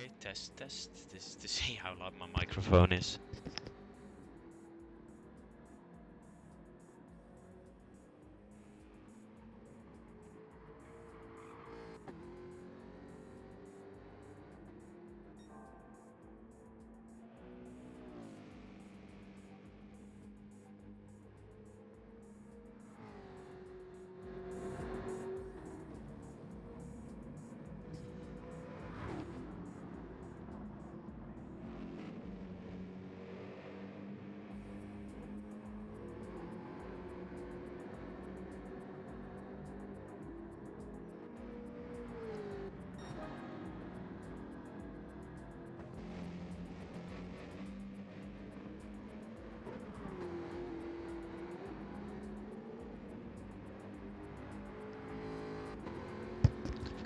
Okay, test. This is to see how loud my microphone is.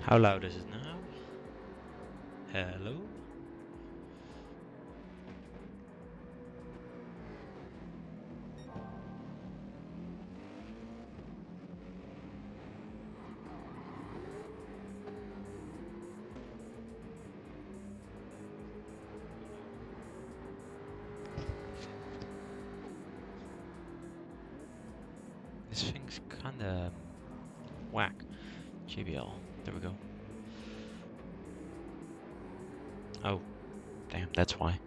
How loud is it now? Hello? This thing's kinda whack. JBL. There we go. Oh, damn, that's why.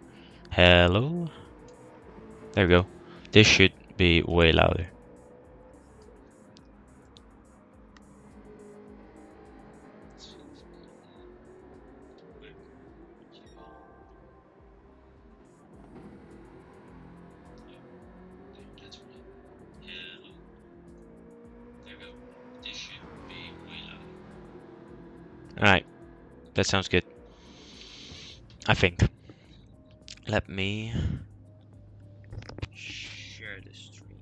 Hello? There we go. This should be way louder. Alright, that sounds good. I think. Let me share the stream.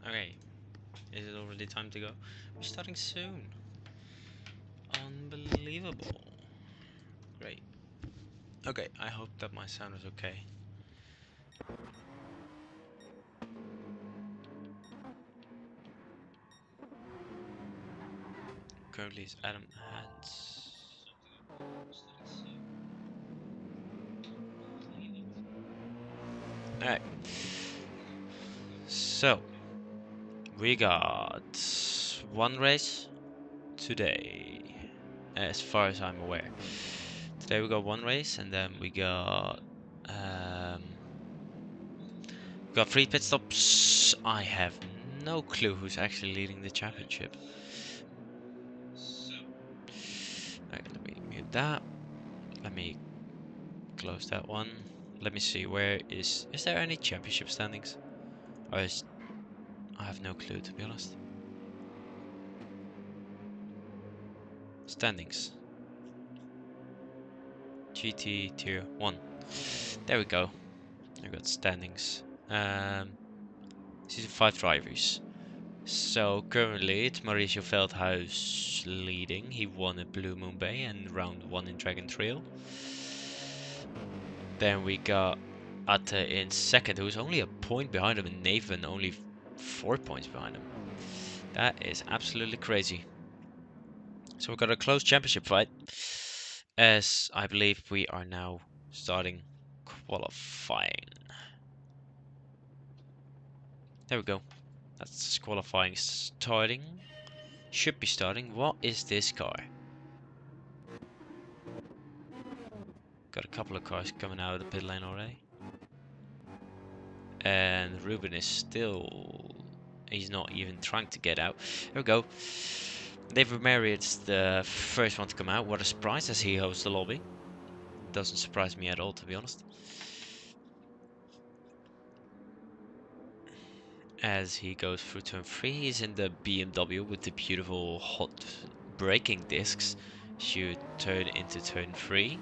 Okay, is it already time to go? We're starting soon. Unbelievable. Great. Okay, I hope that my sound is okay. Currently it's Adam Hans. Alright. So, we got one race today, as far as I'm aware. Today we got one race, and then we got 3 pit stops. I have no clue who's actually leading the championship. Alright, let me mute that. Let me close that one. Let me see, where is there any championship standings? Or is, I have no clue, to be honest. Standings. GT Tier 1. There we go. I got standings. Season 5 drivers. So currently it's Mauricio Veldhuis leading. He won at Blue Moon Bay and round 1 in Dragon Trail. Then we got Atte in second, who's only a point behind him, and Nathan only 4 points behind him. That is absolutely crazy. So we've got a close championship fight, as I believe we are now starting qualifying. There we go. That's qualifying starting. Should be starting. What is this car? Got a couple of cars coming out of the pit lane already. And Ruben is still... He's not even trying to get out. There we go. David Marriott's the first one to come out. What a surprise, as he hosts the lobby. Doesn't surprise me at all, to be honest. As he goes through turn 3, he's in the BMW with the beautiful hot braking discs. Should turn into turn 3.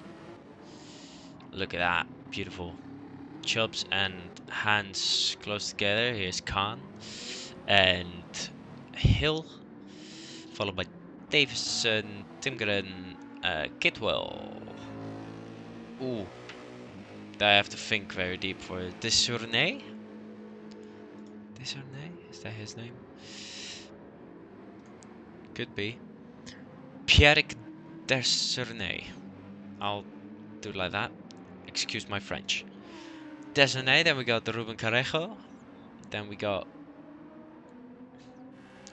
Look at that, beautiful. Chubbs and Hans close together. Here's Khan and Hill, followed by Davison, Timgren, Kitwell. Ooh, I have to think very deep for it. Desaurnay? Desaurnay? Is that his name? Could be. Pierre Desaurnay. I'll do it like that. Excuse my French. Desaurnay, then we got the Ruben Carrejo. Then we got...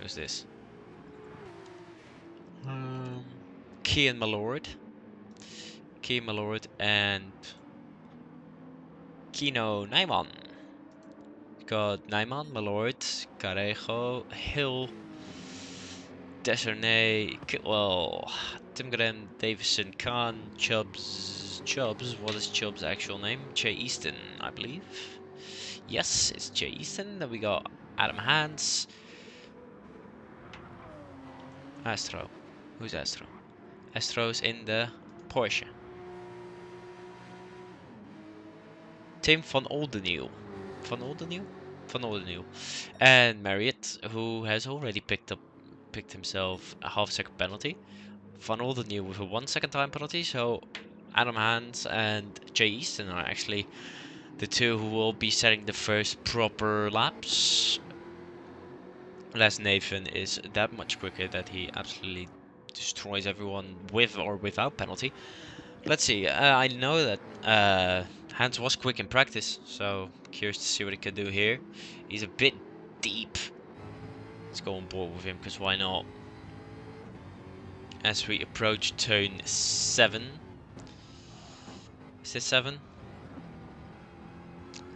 Who's this? Kian Malord. Kian Malord and... Kino Nijman. Got Nijman, Malord, Carrejo, Hill, Desaurnay, Kitwell, Timgren, Davison, Khan, Chubbs. What is Chubbs' actual name? Jay Easton, I believe. Yes, it's Jay Easton. Then we got Adam Hans. Astro. Who's Astro? Astro's in the Porsche. Tim van Oldenniel. Van Oldenniel? Van Oldenniel. And Marriott, who has already picked himself a half-second penalty. Van Oldenniel with a 1 second time penalty, so Adam Hans and Jay Easton are actually the two who will be setting the first proper laps. Les Nathan is that much quicker that he absolutely destroys everyone with or without penalty. Let's see, I know that Hans was quick in practice, so curious to see what he can do here. He's a bit deep. Let's go on board with him, because why not? As we approach turn 7. Is this 7?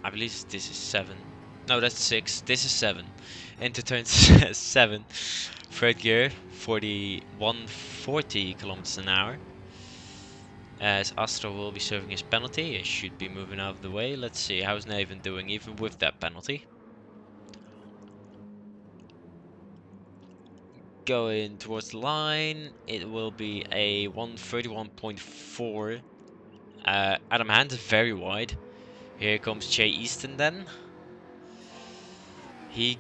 I believe this is 7. No, that's 6. This is 7. Into turn 7. Third gear, 140 kilometers an hour. As Astro will be serving his penalty, he should be moving out of the way. Let's see, how's Nathan doing even with that penalty? Going towards the line, it will be a 131.4. Adam Hans is very wide. Here comes Jay Easton then. He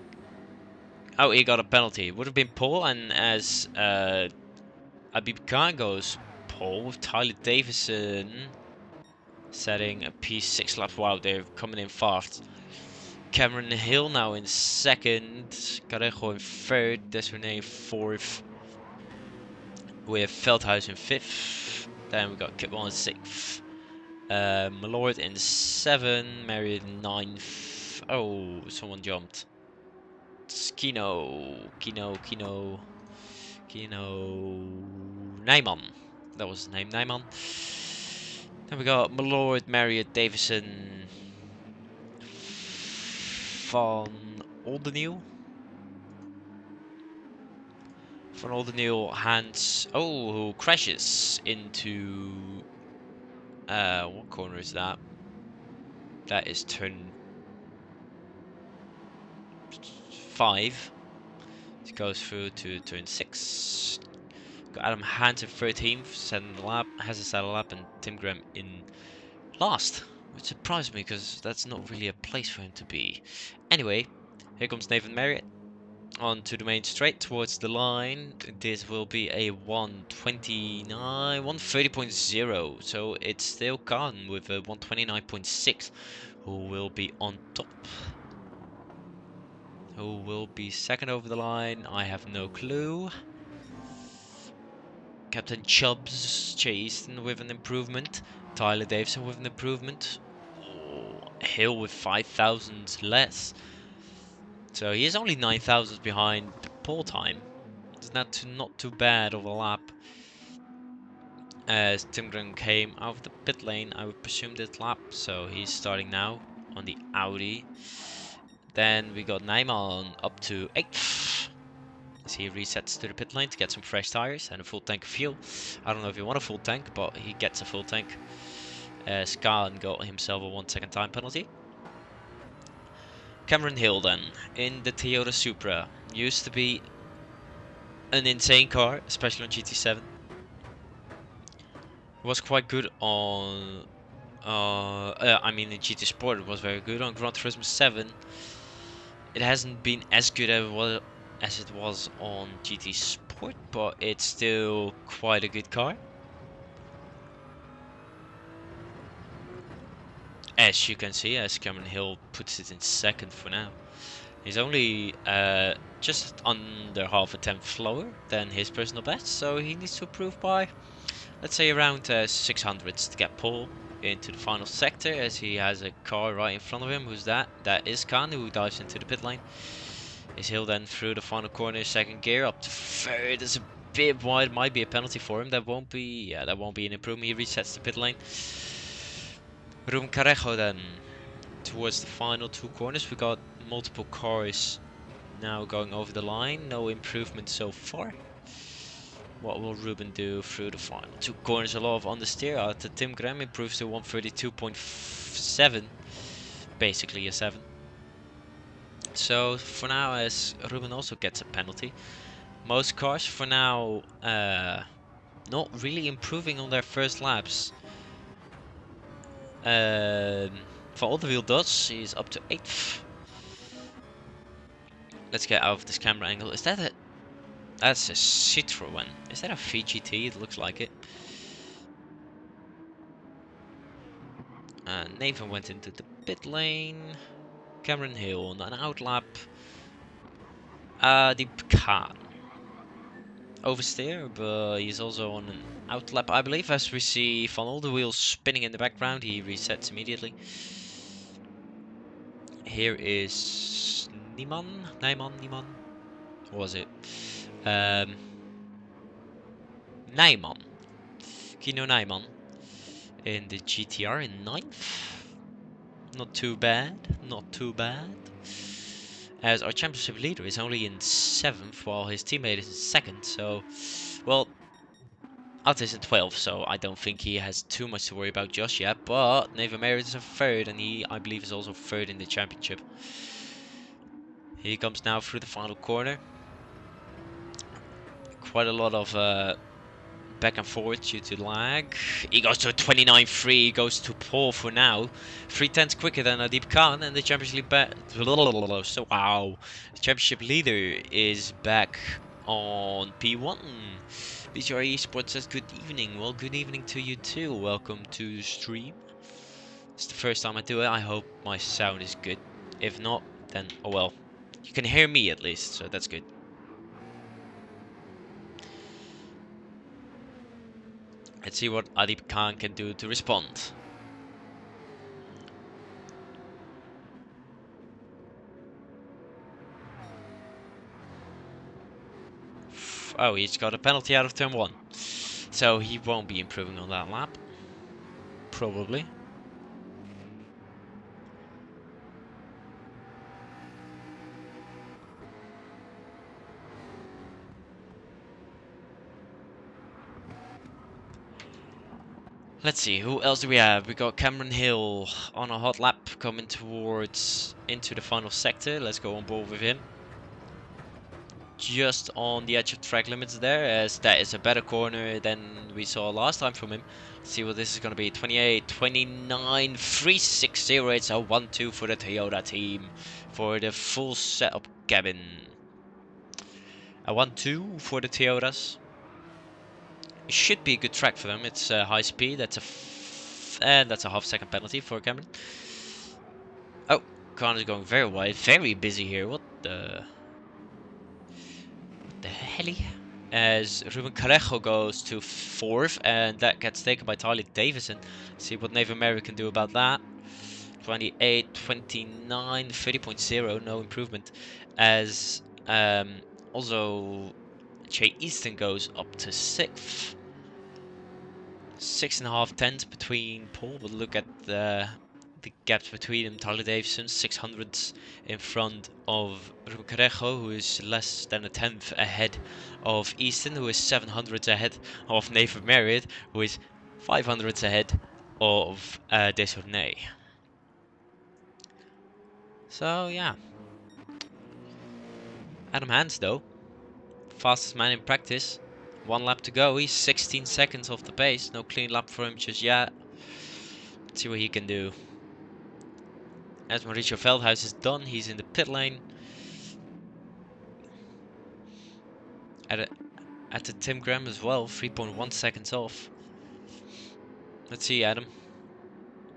got a penalty. It would have been pole, and as Abib Khan goes pole with Tyler Davison setting a P6 lap. Wow, they're coming in fast. Cameron Hill now in second, Carrejo in third, Desaurnay fourth, with Veldhuis in fifth. Then we got Kitwell in sixth, Malord in 7, Marriott in 9th. Oh, someone jumped. It's Kino Nijman. That was his name, Nijman. Then we got Malord, Marriott, Davison, Van Oldenniel. Van Oldenniel, Hans, who crashes into, what corner is that? That is turn 5. It goes through to turn 6. Got Adam Hansen 13th, setting the lap, has a saddle lap, and Tim Graham in last, which surprised me because that's not really a place for him to be. Anyway, here comes Nathan Marriott onto the main straight towards the line. This will be a 130.0, so it's still Khan with a 129.6 who will be on top. Who will be second over the line? I have no clue. Captain Chubbs Chasten with an improvement. Tyler Davison with an improvement. Oh, Hill with 5,000 less. So he is only 9,000 behind pole time. It's not too bad of a lap. As Tim Graham came out of the pit lane, I would presume this lap. So he's starting now on the Audi. Then we got Nijman up to 8th. As he resets to the pit lane to get some fresh tires and a full tank of fuel. I don't know if he want a full tank, but he gets a full tank. As Khan got himself a 1 second time penalty. Cameron Hill then, in the Toyota Supra. Used to be an insane car, especially on GT7. It was quite good on... I mean in GT Sport it was very good. On Gran Turismo 7 it hasn't been as good as it was on GT Sport, but it's still quite a good car. As you can see, as Cameron Hill puts it in second for now. He's only just under half a tenth slower than his personal best, so he needs to improve by, let's say, around 600s to get pole into the final sector, as he has a car right in front of him. Who's that? That is Khan, who dives into the pit lane. Is Hill then through the final corner, second gear up to third. It's a bit wide, might be a penalty for him. That won't be, yeah, that won't be an improvement. He resets the pit lane. Ruben Carrejo then towards the final 2 corners. We got multiple cars now going over the line. No improvement so far. What will Ruben do through the final 2 corners? A lot of understeer. After Tim Graham improves to 132.7, basically a 7. So for now, as Ruben also gets a penalty, most cars for now not really improving on their first laps. Van Oldenwiel does. He's up to 8th. Let's get out of this camera angle. Is that a... That's a Citroën. Is that a VGT? It looks like it. Nathan went into the pit lane. Cameron Hill on an outlap. The Khan. Oversteer, but he's also on an outlap, I believe. As we see Van Oldenwiel spinning in the background, he resets immediately. Here is Nijman. What was it? Nijman. Kino Nijman in the GTR in 9th. Not too bad, not too bad. As our championship leader is only in 7th, while his teammate is in 2nd. So, well, Atte is in 12th, so I don't think he has too much to worry about just yet. But Nathan Marriott is in 3rd, and he, I believe, is also 3rd in the championship. He comes now through the final corner. Quite a lot of back and forth due to lag. He goes to a 29.3, he goes to pole for now. 3/10 quicker than Adib Khan, and the championship so wow. The championship leader is back on P1. BCR Esports says good evening. Well, good evening to you too. Welcome to the stream. It's the first time I do it. I hope my sound is good. If not, then oh well. You can hear me at least, so that's good. Let's see what Adib Khan can do to respond. Oh, he's got a penalty out of turn 1. So he won't be improving on that lap. Probably. Let's see, who else do we have? We got Cameron Hill on a hot lap coming towards into the final sector. Let's go on board with him. just on the edge of track limits there, as that is a better corner than we saw last time from him. Let's see what this is going to be. 28, 29, 360. It's a 1-2 for the Toyota team for the full setup cabin. A 1-2 for the Toyotas. It should be a good track for them. It's high speed. And that's a half-second penalty for Cameron. Oh, Khan is going very wide. Very busy here. What the hell? As Ruben Carejo goes to 4th, and that gets taken by Tyler Davison. See what Nathan Mary can do about that. 28, 29, 30.0, no improvement. As also Jay Easton goes up to 6th. 6.5 tenths between Paul, but look at the gaps between them. Tyler Davison, 600ths in front of Ruben Carejo, who is less than a tenth ahead of Easton, who is 700ths ahead of Nathan Marriott, who is 500ths ahead of Desaurnay. So yeah, Adam Hans though, fastest man in practice. 1 lap to go. He's 16 seconds off the pace. No clean lap for him just yet. Let's see what he can do. As Mauricio Veldhuis is done, he's in the pit lane. At the Tim Graham as well, 3.1 seconds off. Let's see, Adam.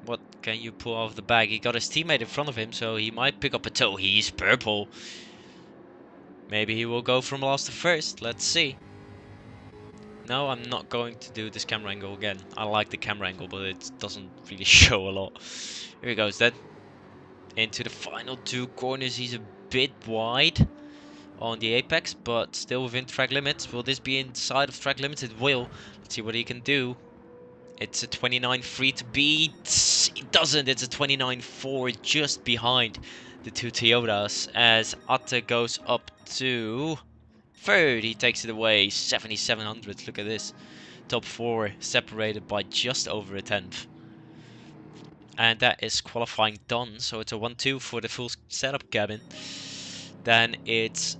What can you pull out of the bag? He got his teammate in front of him, so he might pick up a toe. He's purple. Maybe he will go from last to first. Let's see. No, I'm not going to do this camera angle again. I like the camera angle, but it doesn't really show a lot. Here he goes then. Into the final 2 corners. He's a bit wide on the apex, but still within track limits. Will this be inside of track limits? It will. Let's see what he can do. It's a 29.3 to beat. It doesn't. It's a 29.4 just behind the 2 Toyotas as Atte goes up to 3rd. He takes it away. 7,700. Look at this. Top 4 separated by just over a tenth. And that is qualifying done. So it's a 1-2 for the full setup cabin. Then it's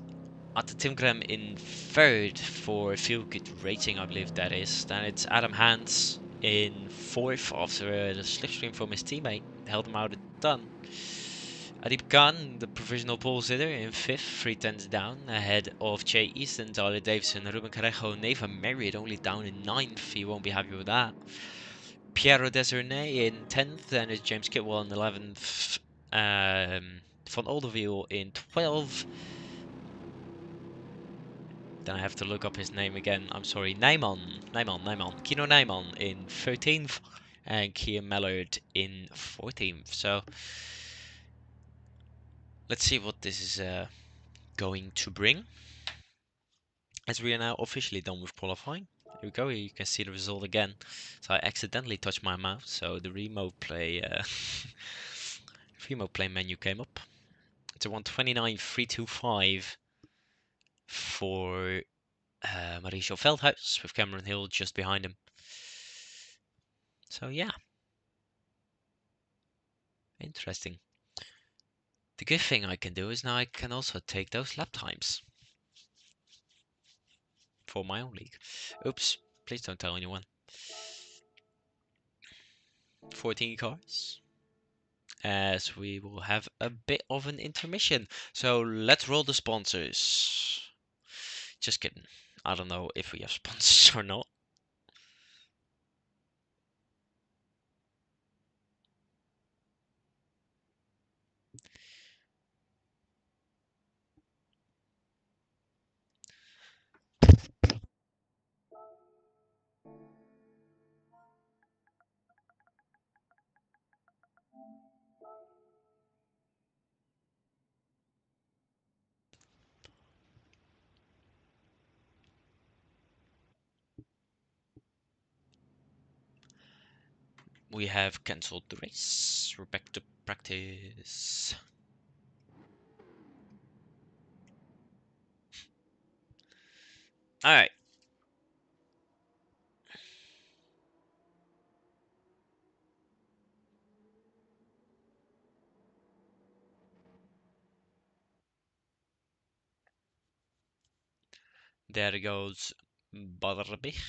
Atte Timgren in 3rd for Feel Good Rating, I believe that is. Then it's Adam Hans in 4th after the slipstream from his teammate held him out at done. Adib Khan, the provisional pole sitter, in 5th, 3 tenths down, ahead of Jay Easton, Tyler Davison, Ruben Carejo, Nathan Marriott only down in 9th. He won't be happy with that. Piero Desaurnay in 10th, and it's James Kitwell in 11th. Van Olderwiel in 12th. Then I have to look up his name again. I'm sorry. Nijman. Kino Nijman in 13th. And Kia Mallard in 14th. So, let's see what this is going to bring. As we are now officially done with qualifying. Here we go. Here you can see the result again. So I accidentally touched my mouse. So the remote play remote play menu came up. It's a 129.325 for Mauricio Veldhuis with Cameron Hill just behind him. So yeah, interesting. The good thing I can do is now I can also take those lap times for my own league. Oops, please don't tell anyone. 14 cars. As we will have a bit of an intermission. So let's roll the sponsors. Just kidding. I don't know if we have sponsors or not. We have cancelled the race. We're back to practice. Alright. There goes Barbich.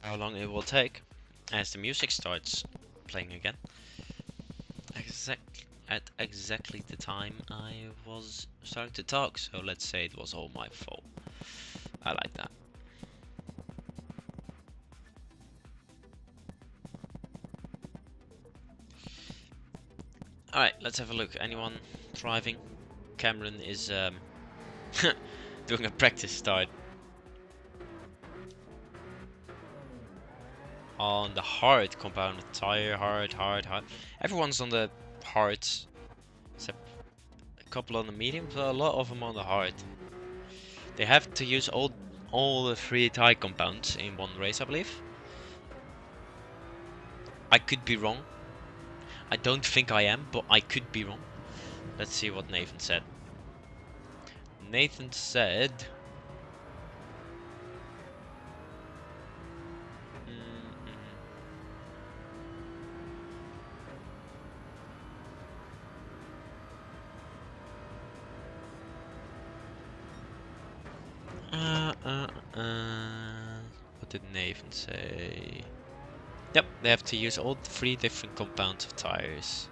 How long it will take as the music starts playing again. At exactly the time I was starting to talk, so let's say it was all my fault. I like that. Alright, let's have a look. Anyone driving? Cameron is doing a practice start on the hard compound tire. Hard. Everyone's on the hard, except a couple on the medium, but a lot of them on the hard. They have to use all the 3 tire compounds in one race, I believe. I could be wrong. I don't think I am, but I could be wrong. Let's see what Nathan said. Nathan said... What did Nathan say? Yep, they have to use all 3 different compounds of tires.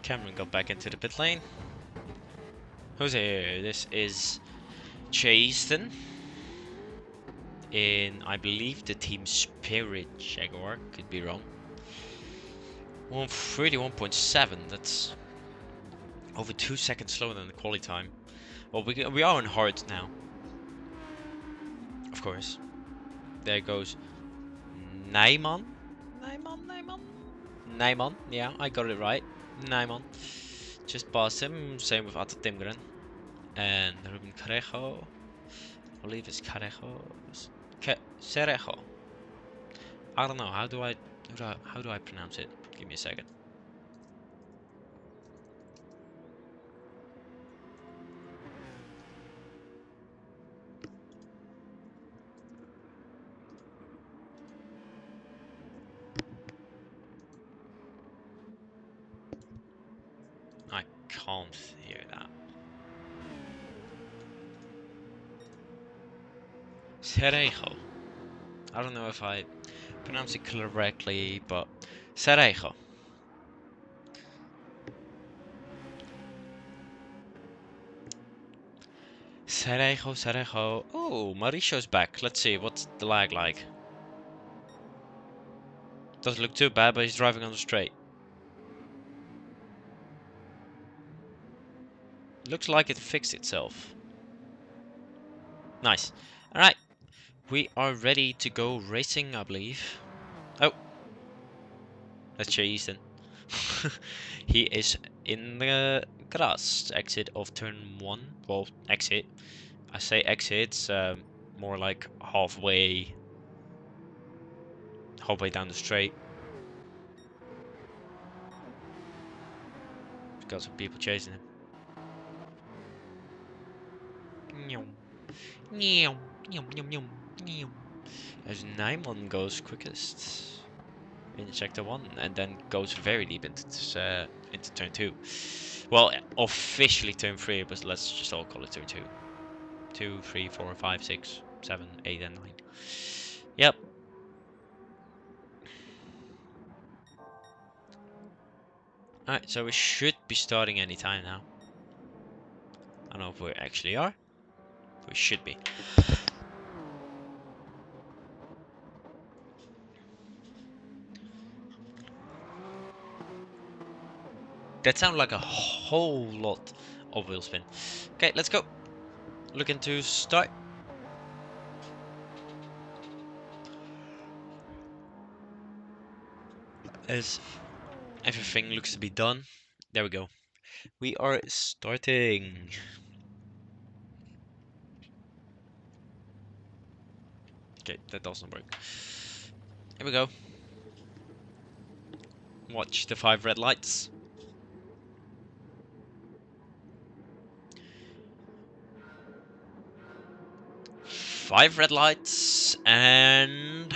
Cameron got back into the pit lane. Who's here? This is Jason in, I believe, the Team Spirit Jaguar. Could be wrong. 131.7. That's over 2 seconds slower than the quali time. Well, we are on hard now. Of course. There goes Nijman. Nijman. Yeah, I got it right. Nijman. Just past him. Same with Atta Timgren. And Ruben Carejo. I believe it's Carejo. Cerejo. I don't know. How do I pronounce it? Give me a second. I can't hear that. Cerejo. I don't know if I pronounce it correctly, but Cerejo. Cerejo, Cerejo. Oh, Mauriccio's back. Let's see, what's the lag like? Doesn't look too bad, but he's driving on the straight. Looks like it fixed itself. Nice. Alright. We are ready to go racing, I believe. Oh. Let's check Easton. He is in the grass. Exit of turn 1. Well, exit. I say exit, more like halfway down the straight. He's got some people chasing him. As Nymon goes quickest in sector 1 and then goes very deep into turn 2. Well, officially turn 3, but let's just all call it turn 2. 2, 3, 4, 5, 6, 7, 8, and 9. Yep. Alright, so we should be starting any time now. I don't know if we actually are. We should be. That sounded like a whole lot of wheel spin. Okay, let's go. Looking to start. As everything looks to be done. There we go. We are starting. Okay, that doesn't work. Here we go. Watch the 5 red lights. Five red lights, and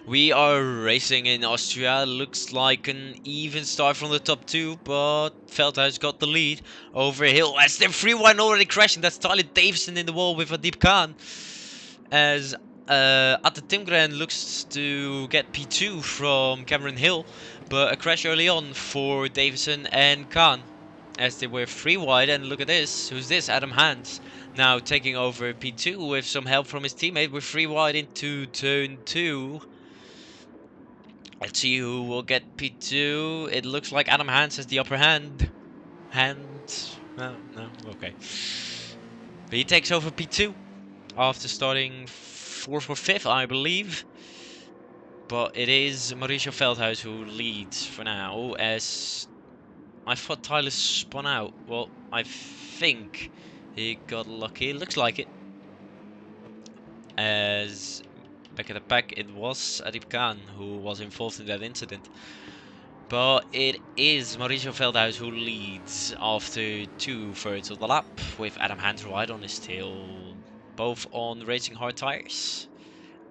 we are racing in Austria. Looks like an even start from the top 2, but Veldhuis got the lead over Hill as they're free one already crashing. That's Tyler Davison in the wall with Adib Khan. As Atte Timgren looks to get P2 from Cameron Hill, but a crash early on for Davison and Khan as they were 3 wide. And look at this, who's this? Adam Hans now taking over P2 with some help from his teammate. We're 3 wide into turn 2. Let's see who will get P2. It looks like Adam Hans has the upper hand. No, okay. But he takes over P2 after starting 4th or 5th, I believe. But it is Mauricio Veldhuis who leads for now, as I thought Tyler spun out. Well, I think he got lucky. Looks like it. As back at the back, it was Adib Khan who was involved in that incident. But it is Mauricio Veldhuis who leads after 2/3 of the lap, with Adam Hans right on his tail, both on racing hard tires.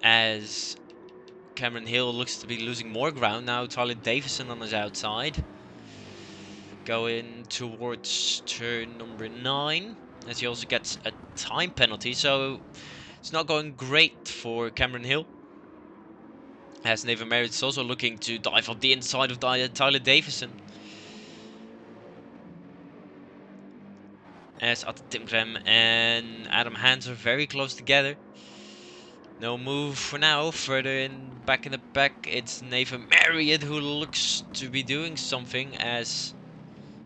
As Cameron Hill looks to be losing more ground now. Tyler Davison on his outside, going towards turn number 9, as he also gets a time penalty, so it's not going great for Cameron Hill. As Nathan Merritt is also looking to dive up the inside of Tyler Davison. As Atte Timgren and Adam Hans are very close together. No move for now. Further back in the back, it's Nathan Marriott who looks to be doing something, as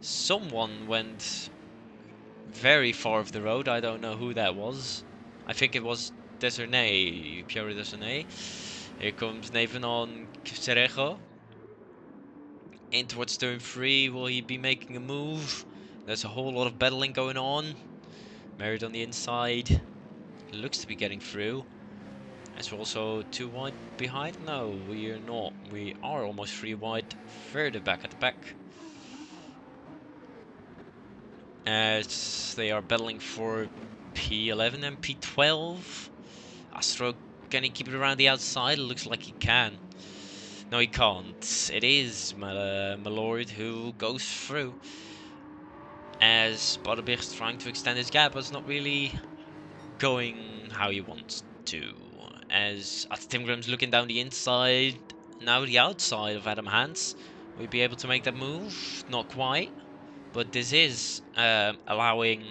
someone went very far off the road. I don't know who that was. I think it was Desernay, Pierre Desernay. Here comes Nathan on Cerejo. In towards turn 3, will he be making a move? There's a whole lot of battling going on. Marriott on the inside. Looks to be getting through. As we're also 2 wide behind. No, we are not. We are almost 3 wide further back at the back. As they are battling for P11 and P12. Astro, can he keep it around the outside? It looks like he can. No, he can't. It is Malord who goes through. As Botterbich's trying to extend his gap, but it's not really going how he wants to. As Atte Timgren's looking down the inside, now the outside of Adam Hans. Will he be able to make that move? Not quite. But this is allowing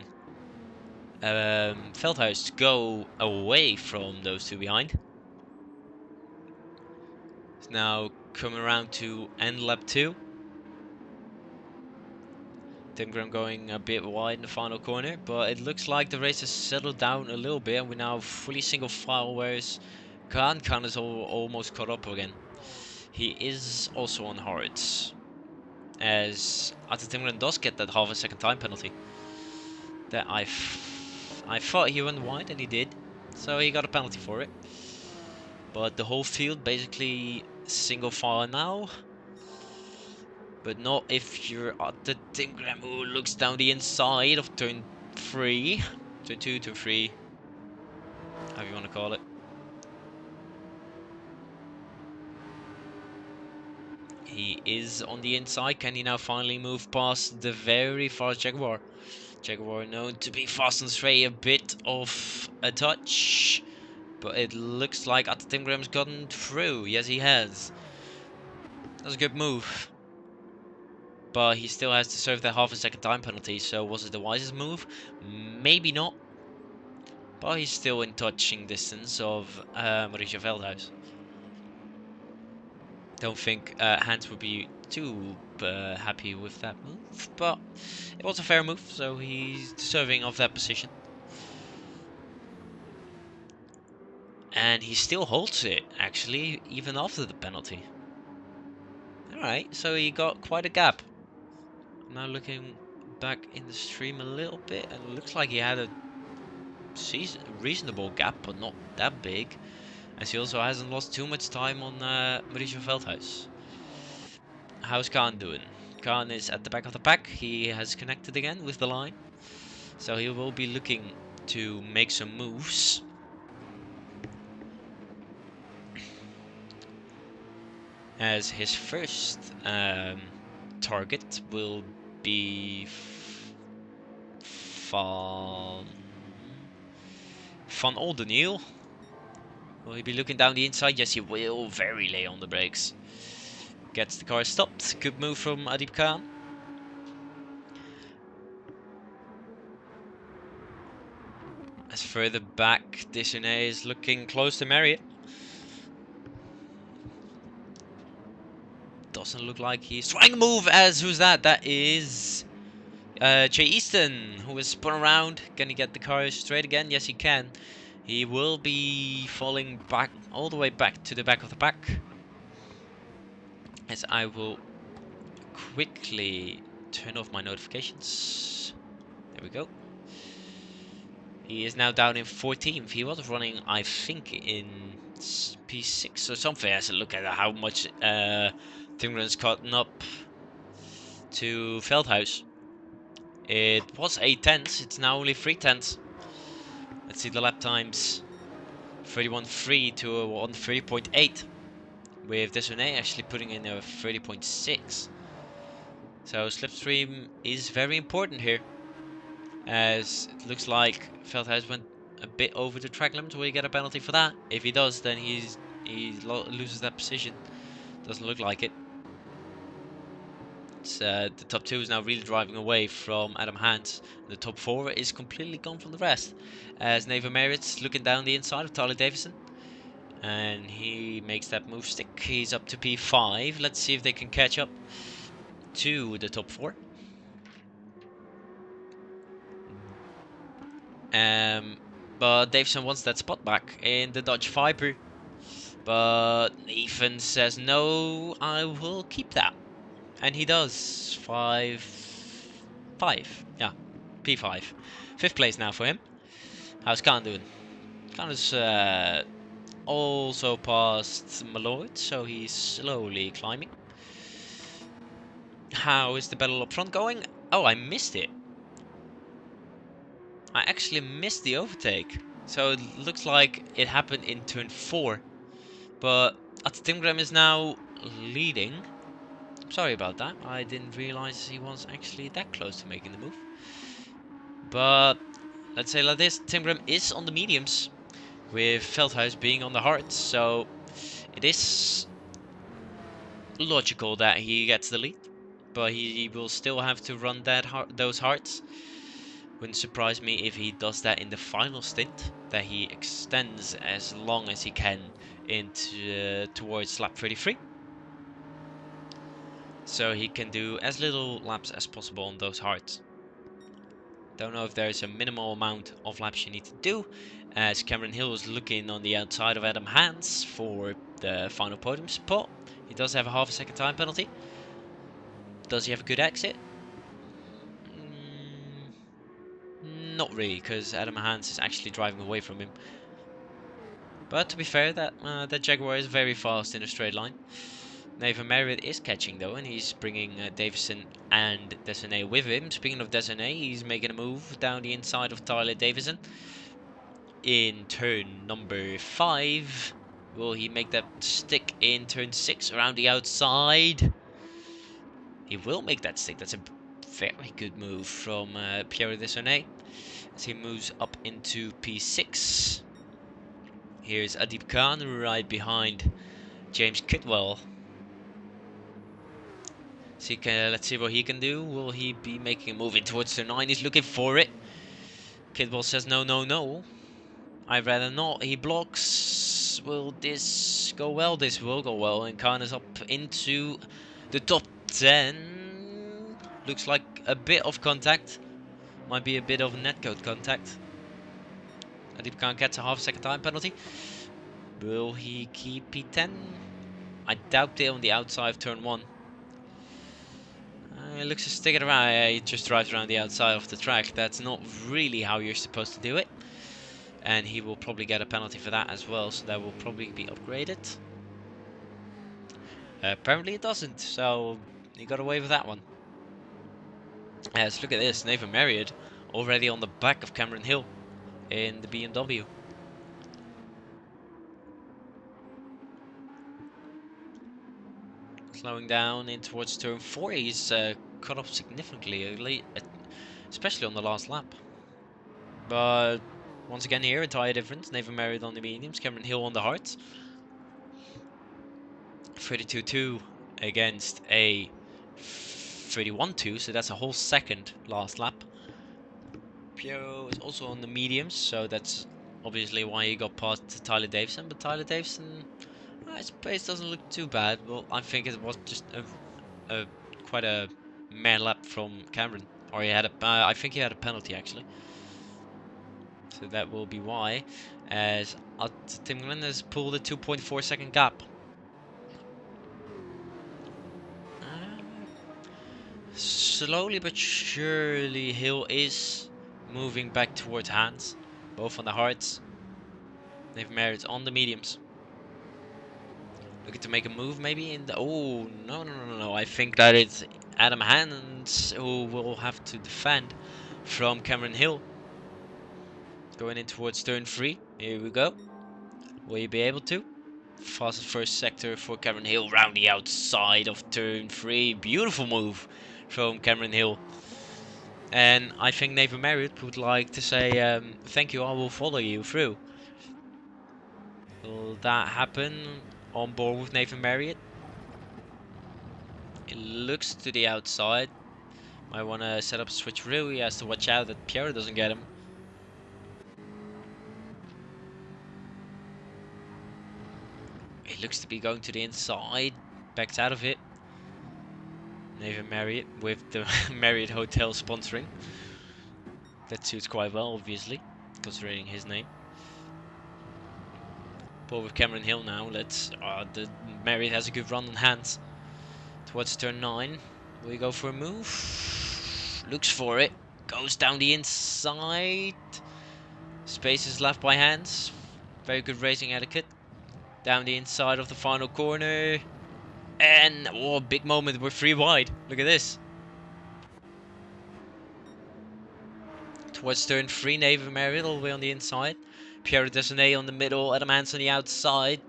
Veldhuis to go away from those two behind. It's now coming around to end lap 2. Tim Graham going a bit wide in the final corner, but it looks like the race has settled down a little bit and we're now fully single file, whereas Khan is almost caught up again. He is also on hards, as Atte Timgren does get that half a second time penalty. That I thought he went wide, and he did, so he got a penalty for it. But the whole field basically single file now. But not if you're Atte Timgren, who looks down the inside of turn 3. Turn 2, turn 3. However you want to call it. He is on the inside. Can he now finally move past the very fast Jaguar? Jaguar known to be fast and stray, a bit of a touch. But it looks like Atte Timgren's gotten through. Yes, he has. That's a good move. But he still has to serve that half a second time penalty, so was it the wisest move? Maybe not. But he's still in touching distance of Mauricio Veldhuis. Don't think Hans would be too happy with that move, but it was a fair move, so he's deserving of that position. And he still holds it, actually, even after the penalty. Alright, so he got quite a gap. I'm now looking back in the stream a little bit, and it looks like he had a reasonable gap, but not that big. As he also hasn't lost too much time on Mauricio Veldhuis. How's Khan doing? Khan is at the back of the pack. He has connected again with the line. So he will be looking to make some moves. As his first target will be Van Oldeniel. Will he be looking down the inside? Yes, he will. Very late on the brakes. Gets the car stopped. Good move from Adib Khan. As further back, Deschenais is looking close to Marriott. Doesn't look like he's trying to move. As who's that? That is Jay Easton, who is spun around. Can he get the car straight again? Yes, he can. He will be falling back all the way back to the back of the pack. As I will quickly turn off my notifications. There we go. He is now down in 14th. He was running, I think, in P6 or something. As a look at how much Timgren's caught up to Veldhuis. It was 8 tenths. It's now only 3 tenths. Let's see the lap times. 31.3 to a 130.8. With Deschenais actually putting in a 30.6. So slipstream is very important here. As it looks like Veldhuis went a bit over the track limit. Will he get a penalty for that? If he does, then he loses that position. Doesn't look like it. It's, the top 2 is now really driving away from Adam Hans. The top 4 is completely gone from the rest. As Neva Merritt's looking down the inside of Tyler Davison. And he makes that move stick. He's up to P5. Let's see if they can catch up to the top 4. But Davison wants that spot back in the Dodge Viper. But Nathan says, no, I will keep that. And he does. 5. Yeah, P5. 5th place now for him. How's Khan doing? Khan is also past Malloyd, so he's slowly climbing. How is the battle up front going? Oh, I missed it. I actually missed the overtake. So it looks like it happened in turn 4. But Atte Timgren is now leading. Sorry about that. I didn't realize he was actually that close to making the move. But let's say like this. Timgren is on the mediums, with Veldhuis being on the hards. So it is logical that he gets the lead. But he will still have to run those hards. Wouldn't surprise me if he does that in the final stint, that he extends as long as he can into towards lap 33. So he can do as little laps as possible on those hards. Don't know if there's a minimal amount of laps you need to do, as Cameron Hill is looking on the outside of Adam Hans for the final podium spot. He does have a half a second time penalty. Does he have a good exit? Not really, because Adam Hans is actually driving away from him. But to be fair, that Jaguar is very fast in a straight line. Nathan Marriott is catching though, and he's bringing Davison and Desaunay with him. Speaking of Desaunay, he's making a move down the inside of Tyler Davison. In turn number 5, will he make that stick in turn 6 around the outside? He will make that stick. That's a very good move from Pierre Desaunay as he moves up into P6. Here's Adib Khan right behind James Kidwell. So let's see what he can do. Will he be making a move in towards turn 9? He's looking for it. Kidwell says no, no, no. I'd rather not. He blocks. Will this go well? This will go well. And Khan is up into the top 10. Looks like a bit of contact. Might be a bit of netcode contact. Adib Khan gets a half second time penalty. Will he keep P10? I doubt it on the outside of turn 1. It looks to stick it around. He just drives around the outside of the track. That's not really how you're supposed to do it. And he will probably get a penalty for that as well. So that will probably be upgraded. Apparently it doesn't. So he got away with that one. Let's look at this. Nathan Marriott already on the back of Cameron Hill in the BMW. Slowing down in towards turn 4, he's cut off significantly, especially on the last lap. But once again here, a tyre difference. Nathan Marriott on the mediums, Cameron Hill on the hards. 32.2 against a 31.2, so that's a whole second last lap. Piero is also on the mediums, so that's obviously why he got past Tyler Davison. But Tyler Davison, his pace doesn't look too bad. Well, I think it was just quite a mad lap from Cameron, or he had I think he had a penalty actually. So that will be why, as Tim Glenn has pulled a 2.4 second gap. Slowly but surely, Hill is moving back towards Hans, both on the hards. Nathan Marriott on the mediums. Looking to make a move maybe in the... Oh, no. I think that it's Adam Hans who will have to defend from Cameron Hill. Going in towards turn 3. Here we go. Will you be able to? Fastest first sector for Cameron Hill round the outside of turn 3. Beautiful move from Cameron Hill. And I think Nathan Marriott would like to say thank you, I will follow you through. Will that happen on board with Nathan Marriott? It looks to the outside. Might want to set up a switcheroo. He has to watch out that Pierre doesn't get him. It looks to be going to the inside. Backs out of it. Nathan Marriott with the Marriott Hotel sponsoring. That suits quite well, obviously, considering his name. But with Cameron Hill now, the Marriott has a good run on hands. Towards turn 9. Will he go for a move? Looks for it. Goes down the inside. Space is left by Hans. Very good racing etiquette. Down the inside of the final corner. And, oh, big moment, we're 3 wide. Look at this. Towards turn 3, Nathan Marriott all the way on the inside. Pierre Desaunay on the middle, Adam Hans on the outside.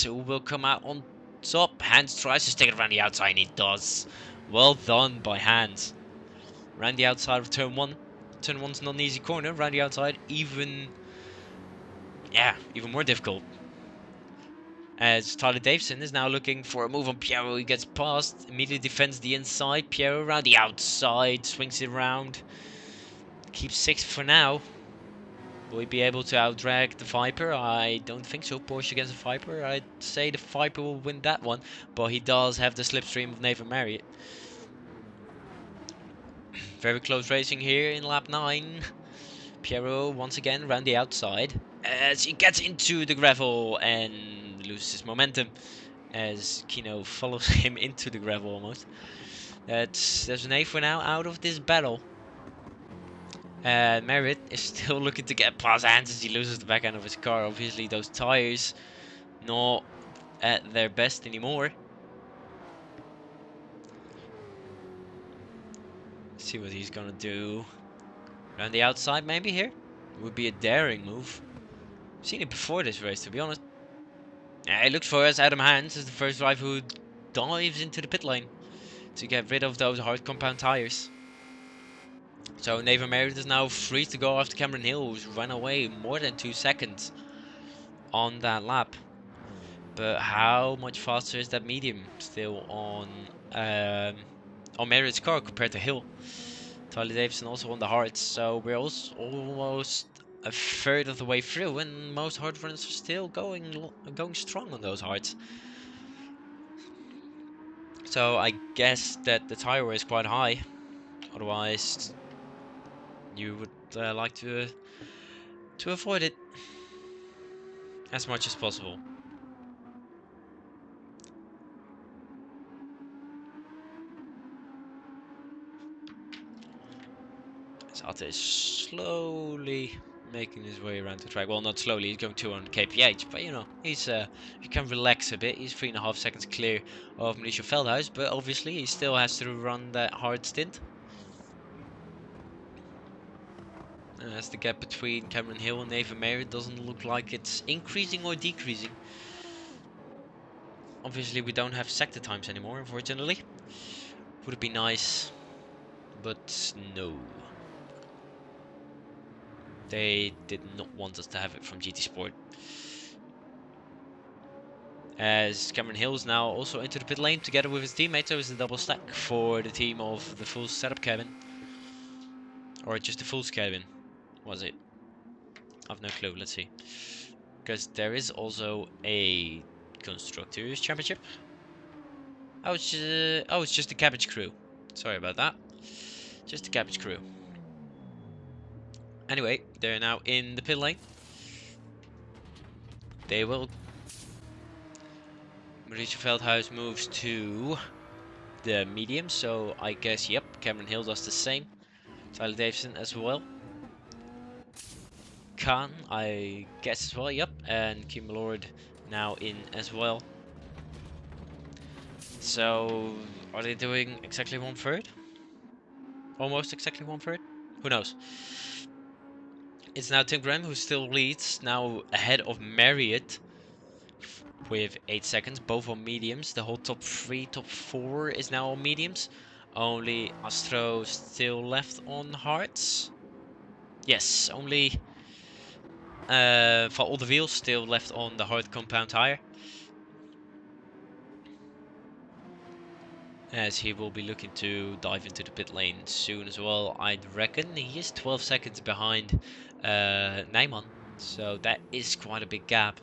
Who will come out on top? Hans tries to stick it around the outside, and he does. Well done by Hans. Around the outside of turn 1. Turn 1's not an easy corner. Around the outside, even more difficult. As Tyler Davison is now looking for a move on Piero. He gets past, immediately defends the inside. Piero around the outside, swings it around. keeps 6th for now. Will he be able to outdrag the Viper? I don't think so. Porsche against the Viper. I'd say the Viper will win that one, but he does have the slipstream of Nathan Marriott. Very close racing here in lap 9. Piero once again around the outside as he gets into the gravel and loses momentum as Kino follows him into the gravel almost. There's an A for now out of this battle. Merritt is still looking to get past Hans as he loses the back end of his car. Obviously those tires not at their best anymore. Let's see what he's gonna do. Around the outside maybe here? It would be a daring move. I've seen it before this race, to be honest. It looks for us. Adam Hans is the first driver who dives into the pit lane to get rid of those hard compound tires. So Nathan Marriott is now free to go after Cameron Hill, who's run away more than 2 seconds on that lap. But how much faster is that medium still on Marriott's car compared to Hill? Tyler Davison also on the hards, so we're also almost a third of the way through, and most hard runners are still going strong on those hards. So I guess that the tire wear is quite high. Otherwise, you would like to avoid it as much as possible. Ate is slowly making his way around the track. Well, not slowly, he's going 200 kph, but you know, he's he can relax a bit. He's 3.5 seconds clear of Mauricio Veldhuis, but obviously he still has to run that hard stint. And as the gap between Cameron Hill and Nathan Marriott doesn't look like it's increasing or decreasing. Obviously we don't have sector times anymore, unfortunately. Would it be nice, but no. They did not want us to have it from GT Sport. As Cameron Hill is now also into the pit lane together with his teammates, so it's a double stack for the team of the full setup cabin. Or just the full cabin, was it? I've no clue, let's see. Because there is also a Constructors Championship. Oh, it's just the Cabbage Crew. Sorry about that. Just the Cabbage Crew. Anyway, they're now in the pit lane. They will. Mauricio Veldhuis moves to the medium, so I guess, yep, Cameron Hill does the same. Tyler Davison as well. Khan, I guess as well, yep, and Kim Lord now in as well. So, are they doing exactly 1/3? Almost exactly 1/3? Who knows? It's now Tim Graham who still leads, now ahead of Marriott with 8 seconds, both on mediums. The whole top 3, top 4 is now on mediums. Only Astro still left on hards. Yes, only for all the wheels still left on the hard compound tire. As he will be looking to dive into the pit lane soon as well. I'd reckon he is 12 seconds behind Nijman, so that is quite a big gap.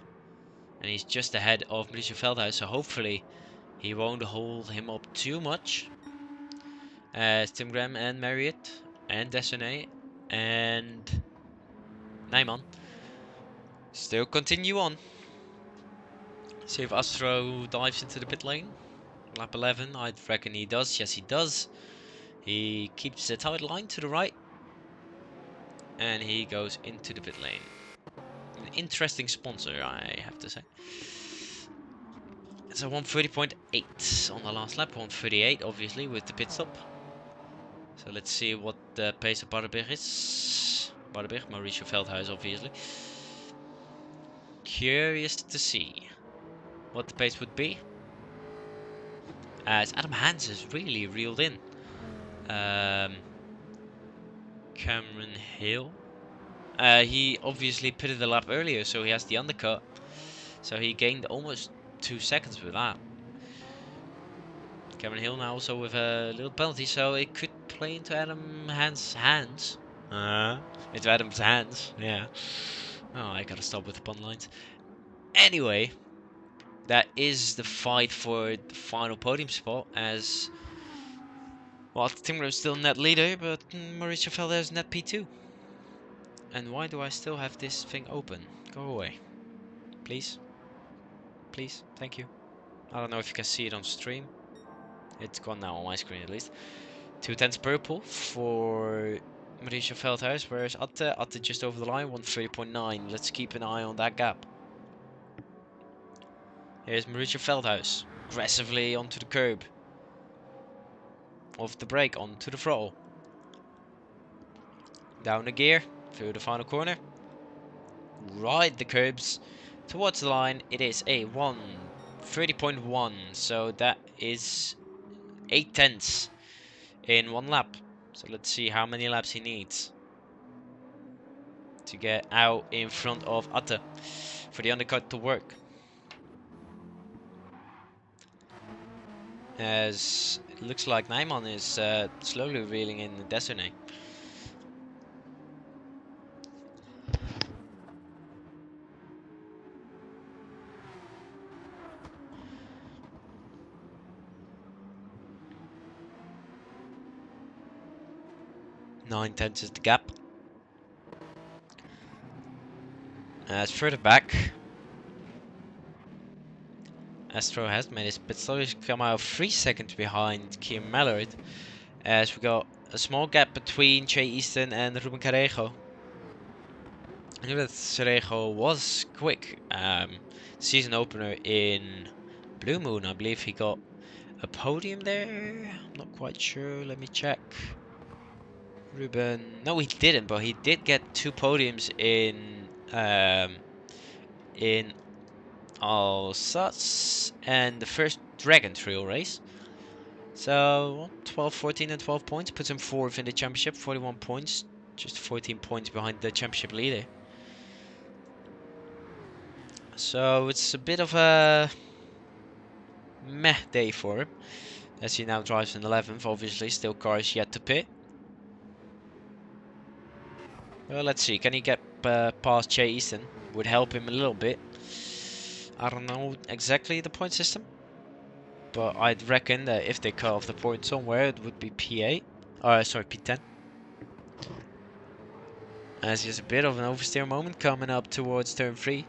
And he's just ahead of Mauricio Veldhuis, so hopefully he won't hold him up too much. As Tim Graham and Marriott and Desaunay and Nijman still continue on. See if Astro dives into the pit lane. Lap 11, I'd reckon he does. Yes, he does. He keeps the tight line to the right. And he goes into the pit lane. An interesting sponsor, I have to say. It's a 1:30.8 on the last lap. 1:38, obviously, with the pit stop. So let's see what the pace of Bardeberg is. Bardeberg, Mauricio Veldhuis, obviously. Curious to see what the pace would be. As Adam Hans is really reeled in. Cameron Hill. He obviously pitted the lap earlier, so he has the undercut. So he gained almost 2 seconds with that. Cameron Hill now also with a little penalty, so it could play into Adam Hans' hands. Into Adam's hands. Yeah. Oh, I gotta stop with the pun lines. Anyway, that is the fight for the final podium spot. As well, Timber is still net leader, but Mauricio Felder is net P2. And why do I still have this thing open? Go away, please. Please, thank you. I don't know if you can see it on stream. It's gone now on my screen at least. 2 tenths purple for Mauricio Veldhuis, whereas Atte just over the line, 130.9. Let's keep an eye on that gap. Here's Mauricio Veldhuis, aggressively onto the curb. Off the brake, onto the throttle. Down the gear, through the final corner. Ride the curbs towards the line. It is a 1:30.1, so that is 8 tenths in 1 lap. So let's see how many laps he needs to get out in front of Atte for the undercut to work. As it looks like Nijman is slowly reeling in the Desaunay. Nine tenths is the gap. As further back, Astro has made his pit stop. He's come out 3 seconds behind Kim Mallard. As we got a small gap between Che Easton and Ruben Carrejo. I knew that Cerejo was quick. Season opener in Blue Moon, I believe he got a podium there. I'm not quite sure. Let me check. Ruben, no, he didn't, but he did get 2 podiums in Alsace and the first Dragon Trail race. So 12, 14, and 12 points puts him 4th in the championship. 41 points, just 14 points behind the championship leader. So it's a bit of a meh day for him, as he now drives in 11th. Obviously, still cars yet to pit. Well, let's see. Can he get past Che Easton? Would help him a little bit. I don't know exactly the point system, but I'd reckon that if they cut off the point somewhere, it would be P8. Sorry, P10. As there's a bit of an oversteer moment coming up towards turn 3.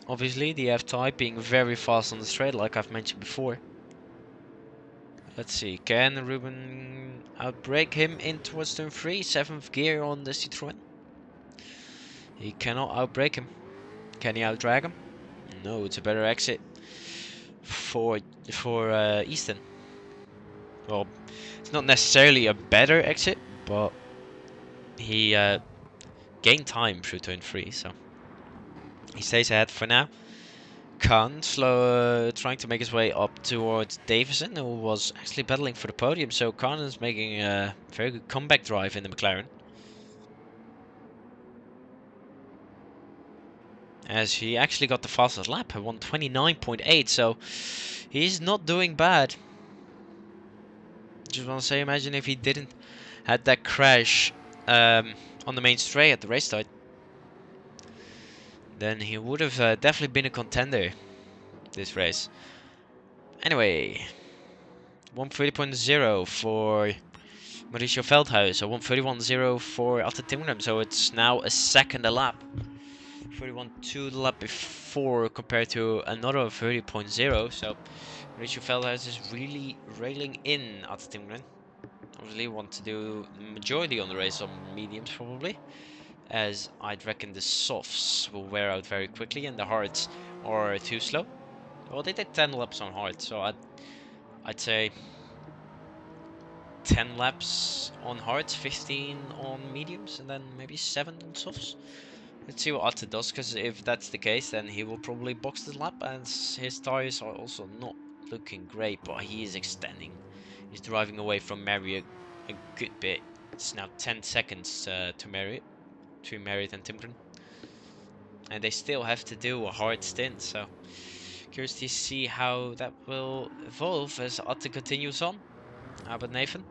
Obviously, the F-Type being very fast on the straight, like I've mentioned before. Let's see, can Ruben outbrake him in towards turn 3? 7th gear on the Citroën. He cannot outbrake him. Can he outdrag him? No, it's a better exit for Easton. Well, it's not necessarily a better exit, but he gained time through turn 3, so he stays ahead for now. Khan trying to make his way up towards Davison, who was actually battling for the podium. So Khan is making a very good comeback drive in the McLaren, as he actually got the fastest lap at 1:29.8. So he's not doing bad. Just want to say, imagine if he didn't had that crash on the main straight at the race start. Then he would have definitely been a contender this race. Anyway, 1:30.0 for Mauricio Veldhuis, so 1:31.0 for Atte Timmerman. So it's now a second a lap. 31.2 the lap before compared to another 30.0. So Mauricio Veldhuis is really railing in Atte Timmerman. Obviously want to do the majority on the race on mediums probably, as I'd reckon the softs will wear out very quickly and the hards are too slow. Well, they did 10 laps on hard, so I'd say 10 laps on hards, 15 on mediums, and then maybe 7 on softs. Let's see what Atte does, because if that's the case, then he will probably box the lap, and his tires are also not looking great, but he is extending. He's driving away from Marriott a good bit. It's now 10 seconds to Marriott, between Marriott and Timken. And they still have to do a hard stint, so curious to see how that will evolve as Atte continues on. How about Nathan?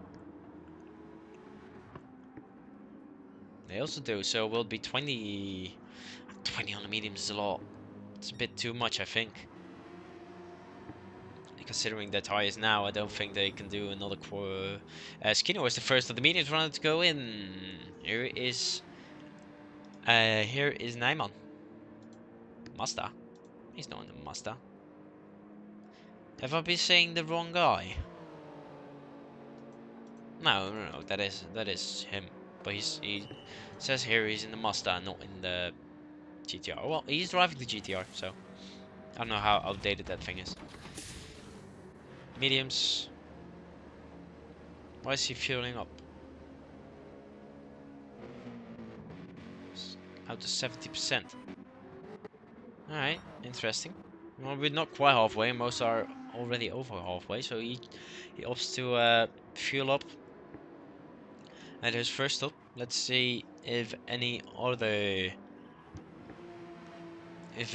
They also do, so we'll be 20 on the mediums is a lot. It's a bit too much, I think. Considering their tires now, I don't think they can do another quarter. Skinner was the first of the mediums runner to go in. Here is Naiman. Mazda. He's not in the Mazda. Have I been saying the wrong guy? No, that is him. But he says here he's in the Mazda, not in the GTR. Well, he's driving the GTR, so I don't know how outdated that thing is. Mediums. Why is he fueling up? Out to 70%. Alright, interesting. Well, we're not quite halfway, most are already over halfway, so he opts to fuel up at his first stop. Let's see if any other if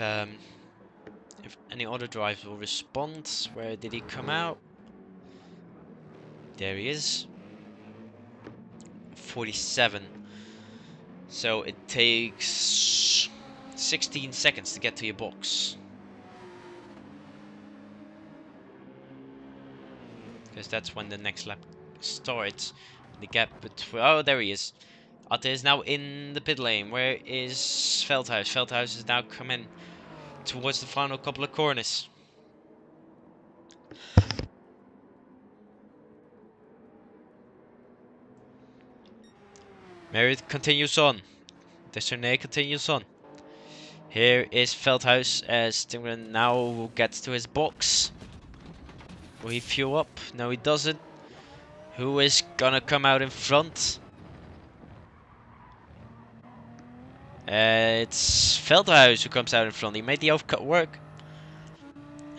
any other drives will respond. Where did he come out? There he is. 47. So it takes 16 seconds to get to your box. Because that's when the next lap starts. The gap between... Oh, there he is. Atte is now in the pit lane. Where is Veldhuis? Veldhuis is now coming towards the final couple of corners. Merritt continues on. Deschernay continues on. Here is Veldhuis as Timgren now gets to his box. Will he fuel up? No, he doesn't. Who is gonna come out in front? It's Veldhuis who comes out in front. He made the overcut work.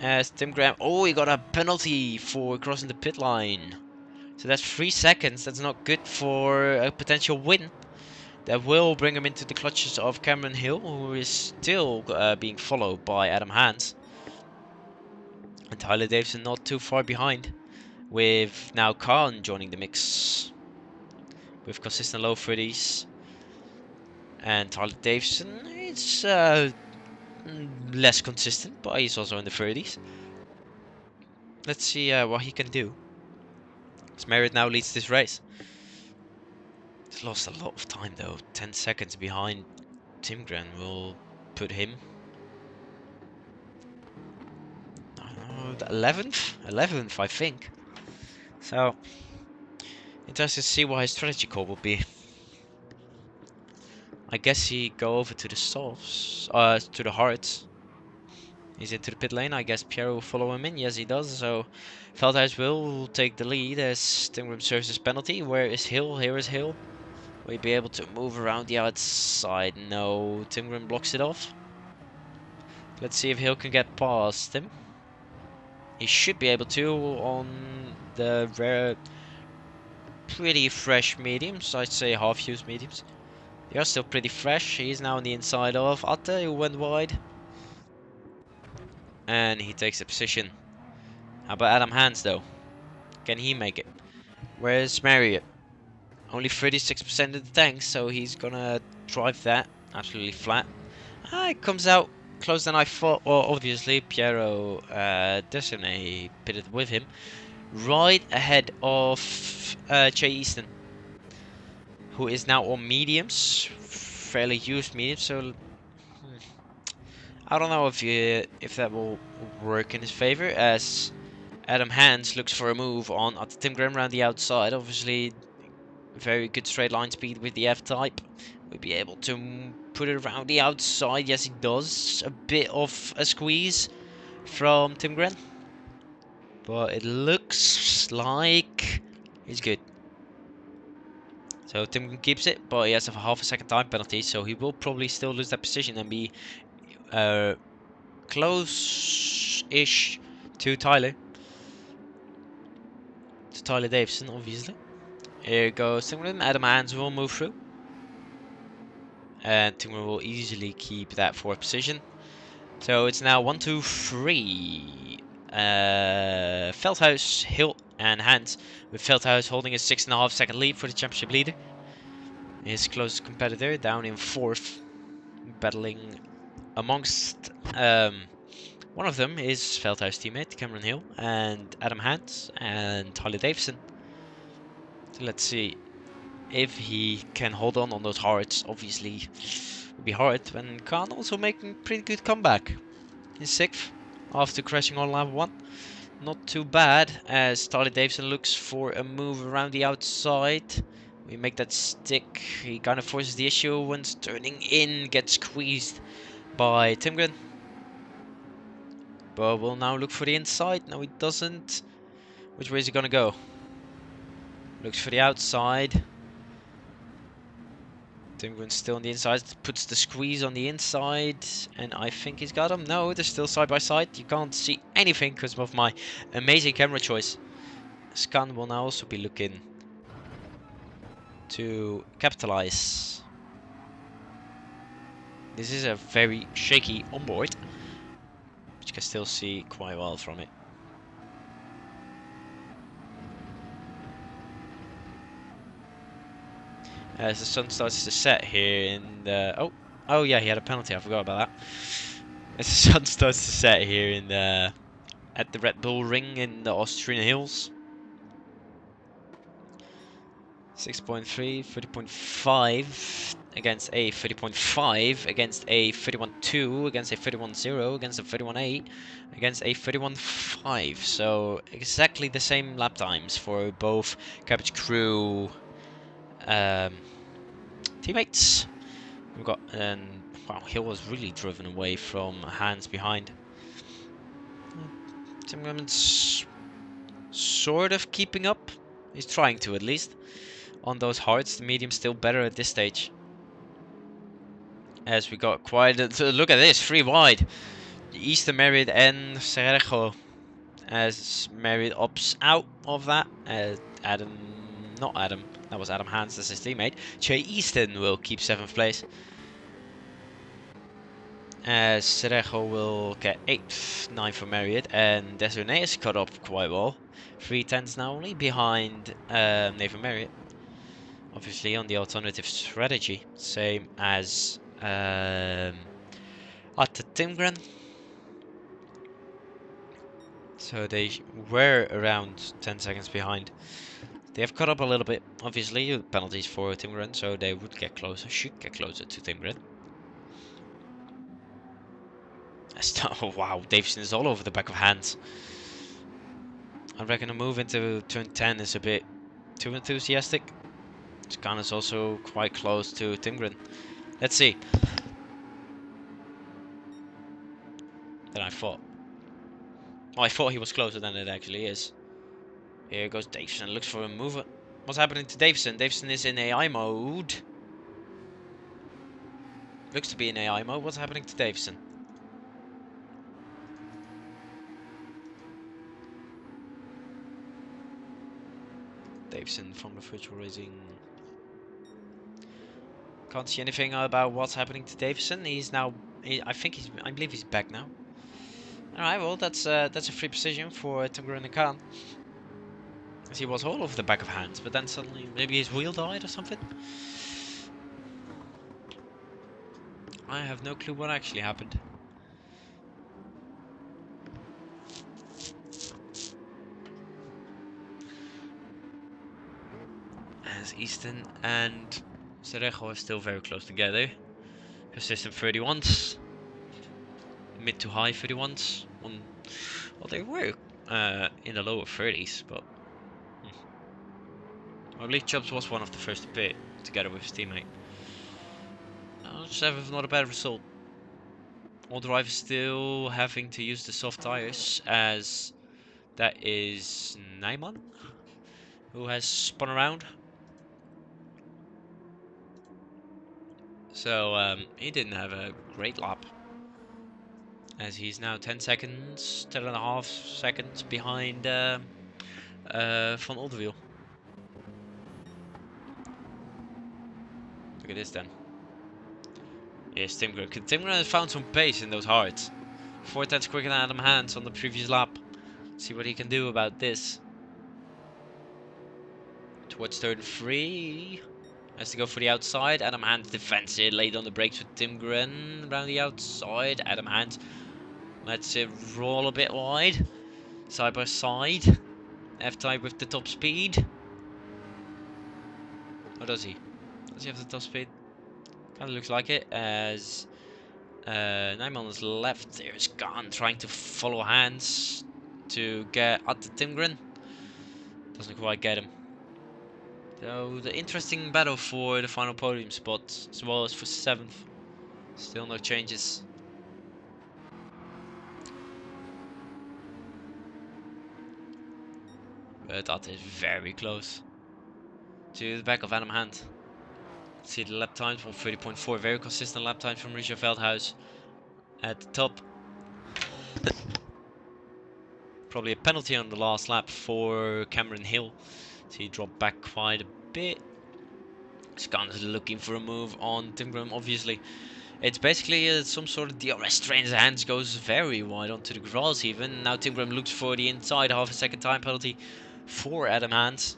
As Tim Graham... Oh, he got a penalty for crossing the pit line. So that's 3 seconds. That's not good for a potential win. That will bring him into the clutches of Cameron Hill, who is still being followed by Adam Hans. And Tyler Davison not too far behind, with now Khan joining the mix with consistent low 30s. And Tyler Davison is less consistent, but he's also in the 30s. Let's see what he can do. As Merritt now leads this race. He's lost a lot of time though. 10 seconds behind Timgren will put him 11th, I think. So interested to see what his strategy call will be. I guess he go over to the softs, to the hards. He's into the pit lane. I guess Pierre will follow him in. Yes, he does. So Veldhuis will take the lead as Timgren serves his penalty. Where is Hill? Here is Hill. Will he be able to move around the outside? No, Timgren blocks it off. Let's see if Hill can get past him. He should be able to on the rare, pretty fresh mediums. I'd say half-used mediums. They are still pretty fresh. He's now on the inside of Atte, who went wide. And he takes a position. How about Adam Hans, though? Can he make it? Where's Marriott? Only 36% of the tank, so he's gonna drive that absolutely flat. It comes out closer than I thought. Well, obviously, Piero Deschernay pitted with him. Right ahead of Jay Easton, who is now on mediums, fairly used mediums. So I don't know if that will work in his favor, as Adam Hans looks for a move on at Timgren around the outside. Obviously, very good straight line speed with the F-Type. We'll be able to put it around the outside. Yes, he does. A bit of a squeeze from Timgren, but it looks like he's good. So Timgren keeps it, but he has a half a second time penalty, so he will probably still lose that position and be close-ish to Tyler. To Tyler Davison, obviously. Here goes Timgren. Adam Hans will move through. And Timgren will easily keep that fourth position. So it's now 1, 2, 3. Veldhuis, Hill, and Hans. With Veldhuis holding a 6.5 second lead for the championship leader. His closest competitor down in 4th, battling amongst one of them is Veldhuis teammate Cameron Hill and Adam Hans and Harley Davidson. So let's see if he can hold on those hearts. Obviously, it would be hard when Khan also making pretty good comeback in 6th after crashing on lap 1. Not too bad as Harley Davidson looks for a move around the outside. We make that stick. He kind of forces the issue once turning in, gets squeezed by Timgren. But we'll now look for the inside. No, he doesn't. Which way is he gonna go? Looks for the outside. Timgren's still on the inside. Puts the squeeze on the inside. And I think he's got him. No, they're still side by side. You can't see anything because of my amazing camera choice. Scan will now also be looking to capitalize. This is a very shaky onboard, but you can still see quite well from it. As the sun starts to set here in the... Oh yeah, he had a penalty, I forgot about that. As the sun starts to set here in the... at the Red Bull Ring in the Austrian Hills. 6.3, 30.5 against a 30.5, against a 31.2, against a 31.0, against a 31.8, against a 31.5. So exactly the same lap times for both Cabbage Crew teammates. We've got, wow, Hill was really driven away from Hans behind. Tim Clements sort of keeping up. He's trying to at least. On those hards, the medium's still better at this stage. As we got quite a look at this, 3 wide. Easter Merit and Sergio as Merit opts out of that. Not Adam, that was Adam Hans, that's his teammate. Che Easton will keep 7th place. As Sergio will get 8th, 9th for Marriott, and Desiree is cut up quite well. 3/10 now only behind Nathan Marriott. Obviously on the alternative strategy, same as at Timgren. So they were around 10 seconds behind. They have caught up a little bit, obviously, penalties for Timgren, so they would get closer, should get closer to Timgren. Oh wow, Davison is all over the back of Hans. I reckon a move into turn 10 is a bit too enthusiastic. Scan is also quite close to Timgren. Let's see. Than I thought. Well, I thought he was closer than it actually is. Here goes Davison, looks for a mover. What's happening to Davison? Davison is in AI mode. Looks to be in AI mode. What's happening to Davison? Davison from the virtual racing. Can't see anything about what's happening to Davison. He's now, I believe he's back now. Alright, well that's a free position for Timgren and Khan. As he was all over the back of Hans, but then suddenly maybe his wheel died or something. I have no clue what actually happened. As Easton and Cerejo are still very close together. Persistent 31s. Mid to high 31s. Well, they were in the lower 30s, but I believe Chubbs was one of the first to pit together with his teammate. Just have not a bad result. All drivers still having to use the soft tires, as that is Naiman who has spun around. So he didn't have a great lap, as he's now 10 seconds, 10.5 seconds behind Van Olderwiel. Look at this then. Yes, Timgren. Timgren has found some pace in those hards. 4/10 quicker than Adam Hans on the previous lap. See what he can do about this. Towards turn 3. has to go for the outside. Adam Hand defends it, laid on the brakes with Tim Gren around the outside. Adam Hand lets it roll a bit wide, side by side. F-Type with the top speed. Or does he? Does he have the top speed? Kind of looks like it. As Nijman on his left, there's Khan trying to follow Hans to get at the Timgren. Doesn't quite get him. So the interesting battle for the final podium spot, as well as for 7th. Still no changes. But that is very close to the back of Adam Hand. See the lap times from 30.4, very consistent lap times from Richard Veldhuis at the top. Probably a penalty on the last lap for Cameron Hill. So he dropped back quite a bit. Scan is looking for a move on Tim Graham, obviously. It's basically some sort of DRS train. His hands goes very wide onto the grass even. Now Tim Graham looks for the inside, half a second time penalty for Adam Hand.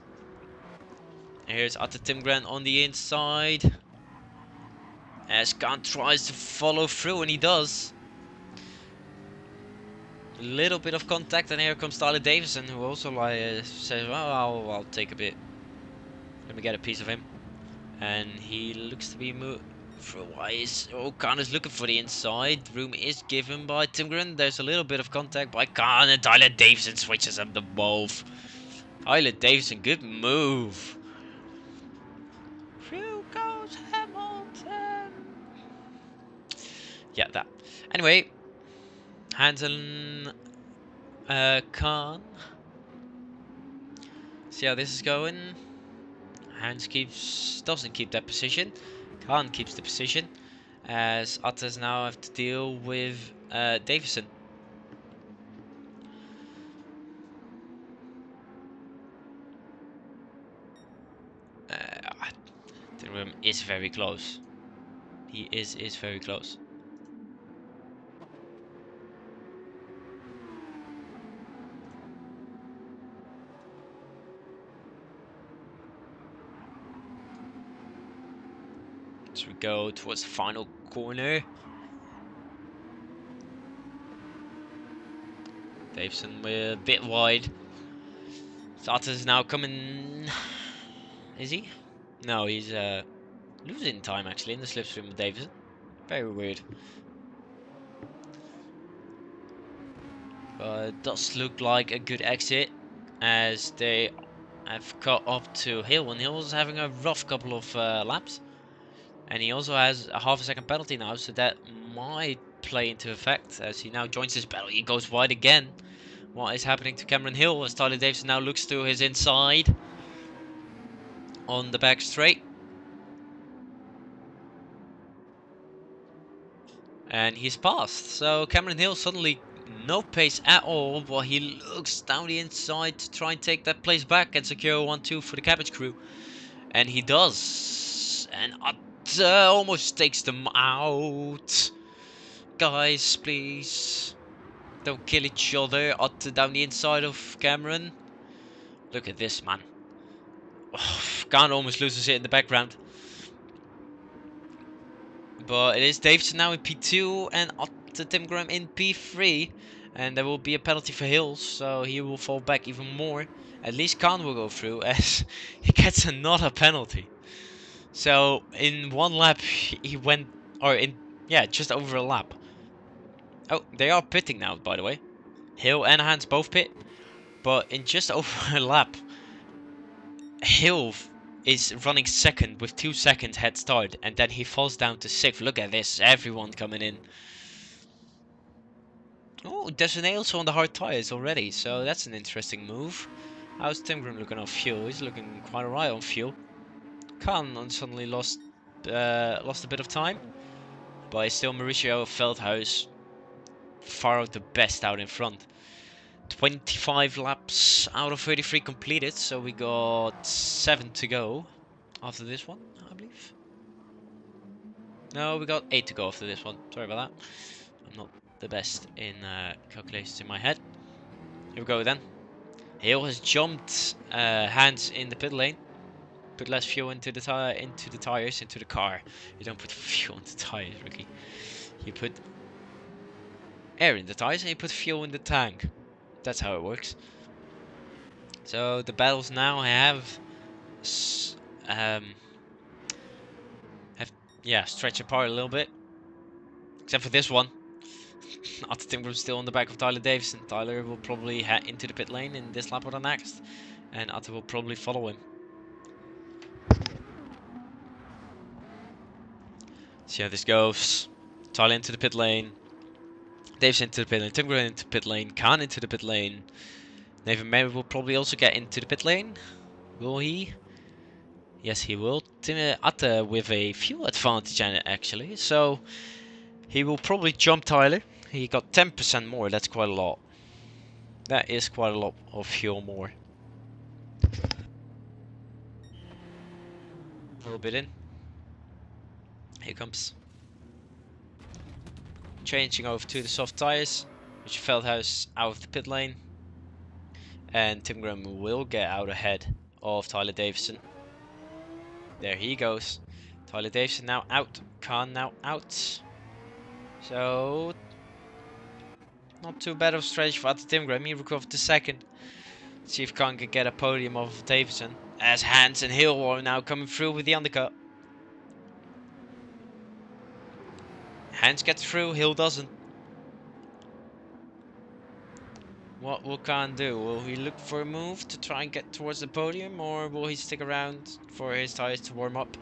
Here's Atte Timgren on the inside. As Khan tries to follow through, and he does. A little bit of contact, and here comes Tyler Davison, who also says, well, I'll take a bit. Let me get a piece of him. And he looks to be wise. Oh, Khan is looking for the inside. Room is given by Timgren. There's a little bit of contact by Khan, and Tyler Davison switches up the both. Tyler Davison, good move. Through goes Hamilton. Yeah, that. Anyway, Hansen, Khan. See how this is going. Hans doesn't keep that position. Khan keeps the position. As Attas now have to deal with Davison. The room is very close. He is very close. So we go towards the final corner. Davison a bit wide. Attas is now coming. Is he? No, he's losing time actually in the slipstream with Davison. Very weird. But it does look like a good exit as they have caught up to Hill, and Hill is having a rough couple of laps. And he also has a half a second penalty now, so that might play into effect as he now joins this battle. He goes wide again. What is happening to Cameron Hill as Tyler Davison now looks to his inside on the back straight. And he's passed. So Cameron Hill suddenly no pace at all, while he looks down the inside to try and take that place back and secure 1-2 for the Cabbage Crew. And he does. And almost takes them out. Guys, please don't kill each other. Down the inside of Cameron. Look at this, man. Oh, Khan almost loses it in the background. But it is Davison now in P2 and Tim Graham in P3. And there will be a penalty for Hills, so he will fall back even more. At least Khan will go through as he gets another penalty. So in one lap he went, or in, yeah, just over a lap. Oh, they are pitting now, by the way. Hill and Hans both pit. But in just over a lap, Hill is running second with 2 seconds head start, and then he falls down to 6th. Look at this, everyone coming in. Oh, Desané also on the hard tires already, so that's an interesting move. How's Tim Graham looking on fuel? He's looking quite alright on fuel. Khan suddenly lost a bit of time, but it's still Mauricio Veldhuis far out the best out in front. 25 laps out of 33 completed, so we got 7 to go after this one, I believe. No, we got 8 to go after this one. Sorry about that. I'm not the best in calculations in my head. Here we go then. Hill has jumped Hans in the pit lane. Put less fuel into the tires, into the car. You don't put fuel into tires, Ricky. You put air in the tires and you put fuel in the tank. That's how it works. So the battles now have stretched apart a little bit, except for this one. Arthur Timgram's still on the back of Tyler Davison. Tyler will probably head into the pit lane in this lap or the next, and Arthur will probably follow him. See how this goes. Tyler into the pit lane. Davison into the pit lane. Timgram into the pit lane. Khan into the pit lane. Nathan Mary will probably also get into the pit lane. Will he? Yes, he will. Atte with a fuel advantage actually, so he will probably jump Tyler. He got 10% more. That's quite a lot. That is quite a lot of fuel more. A little bit in. Here comes. Changing over to the soft tires, which Veldhuis out of the pit lane. And Tim Graham will get out ahead of Tyler Davison. There he goes. Tyler Davison now out. Khan now out. So, not too bad of a strategy for Tim Graham. He recovered the second. See if Khan can get a podium of Davison. As Hans and Hill are now coming through with the undercut. Hans gets through, Hill doesn't. What will Khan do? Will he look for a move to try and get towards the podium, or will he stick around for his tyres to warm up?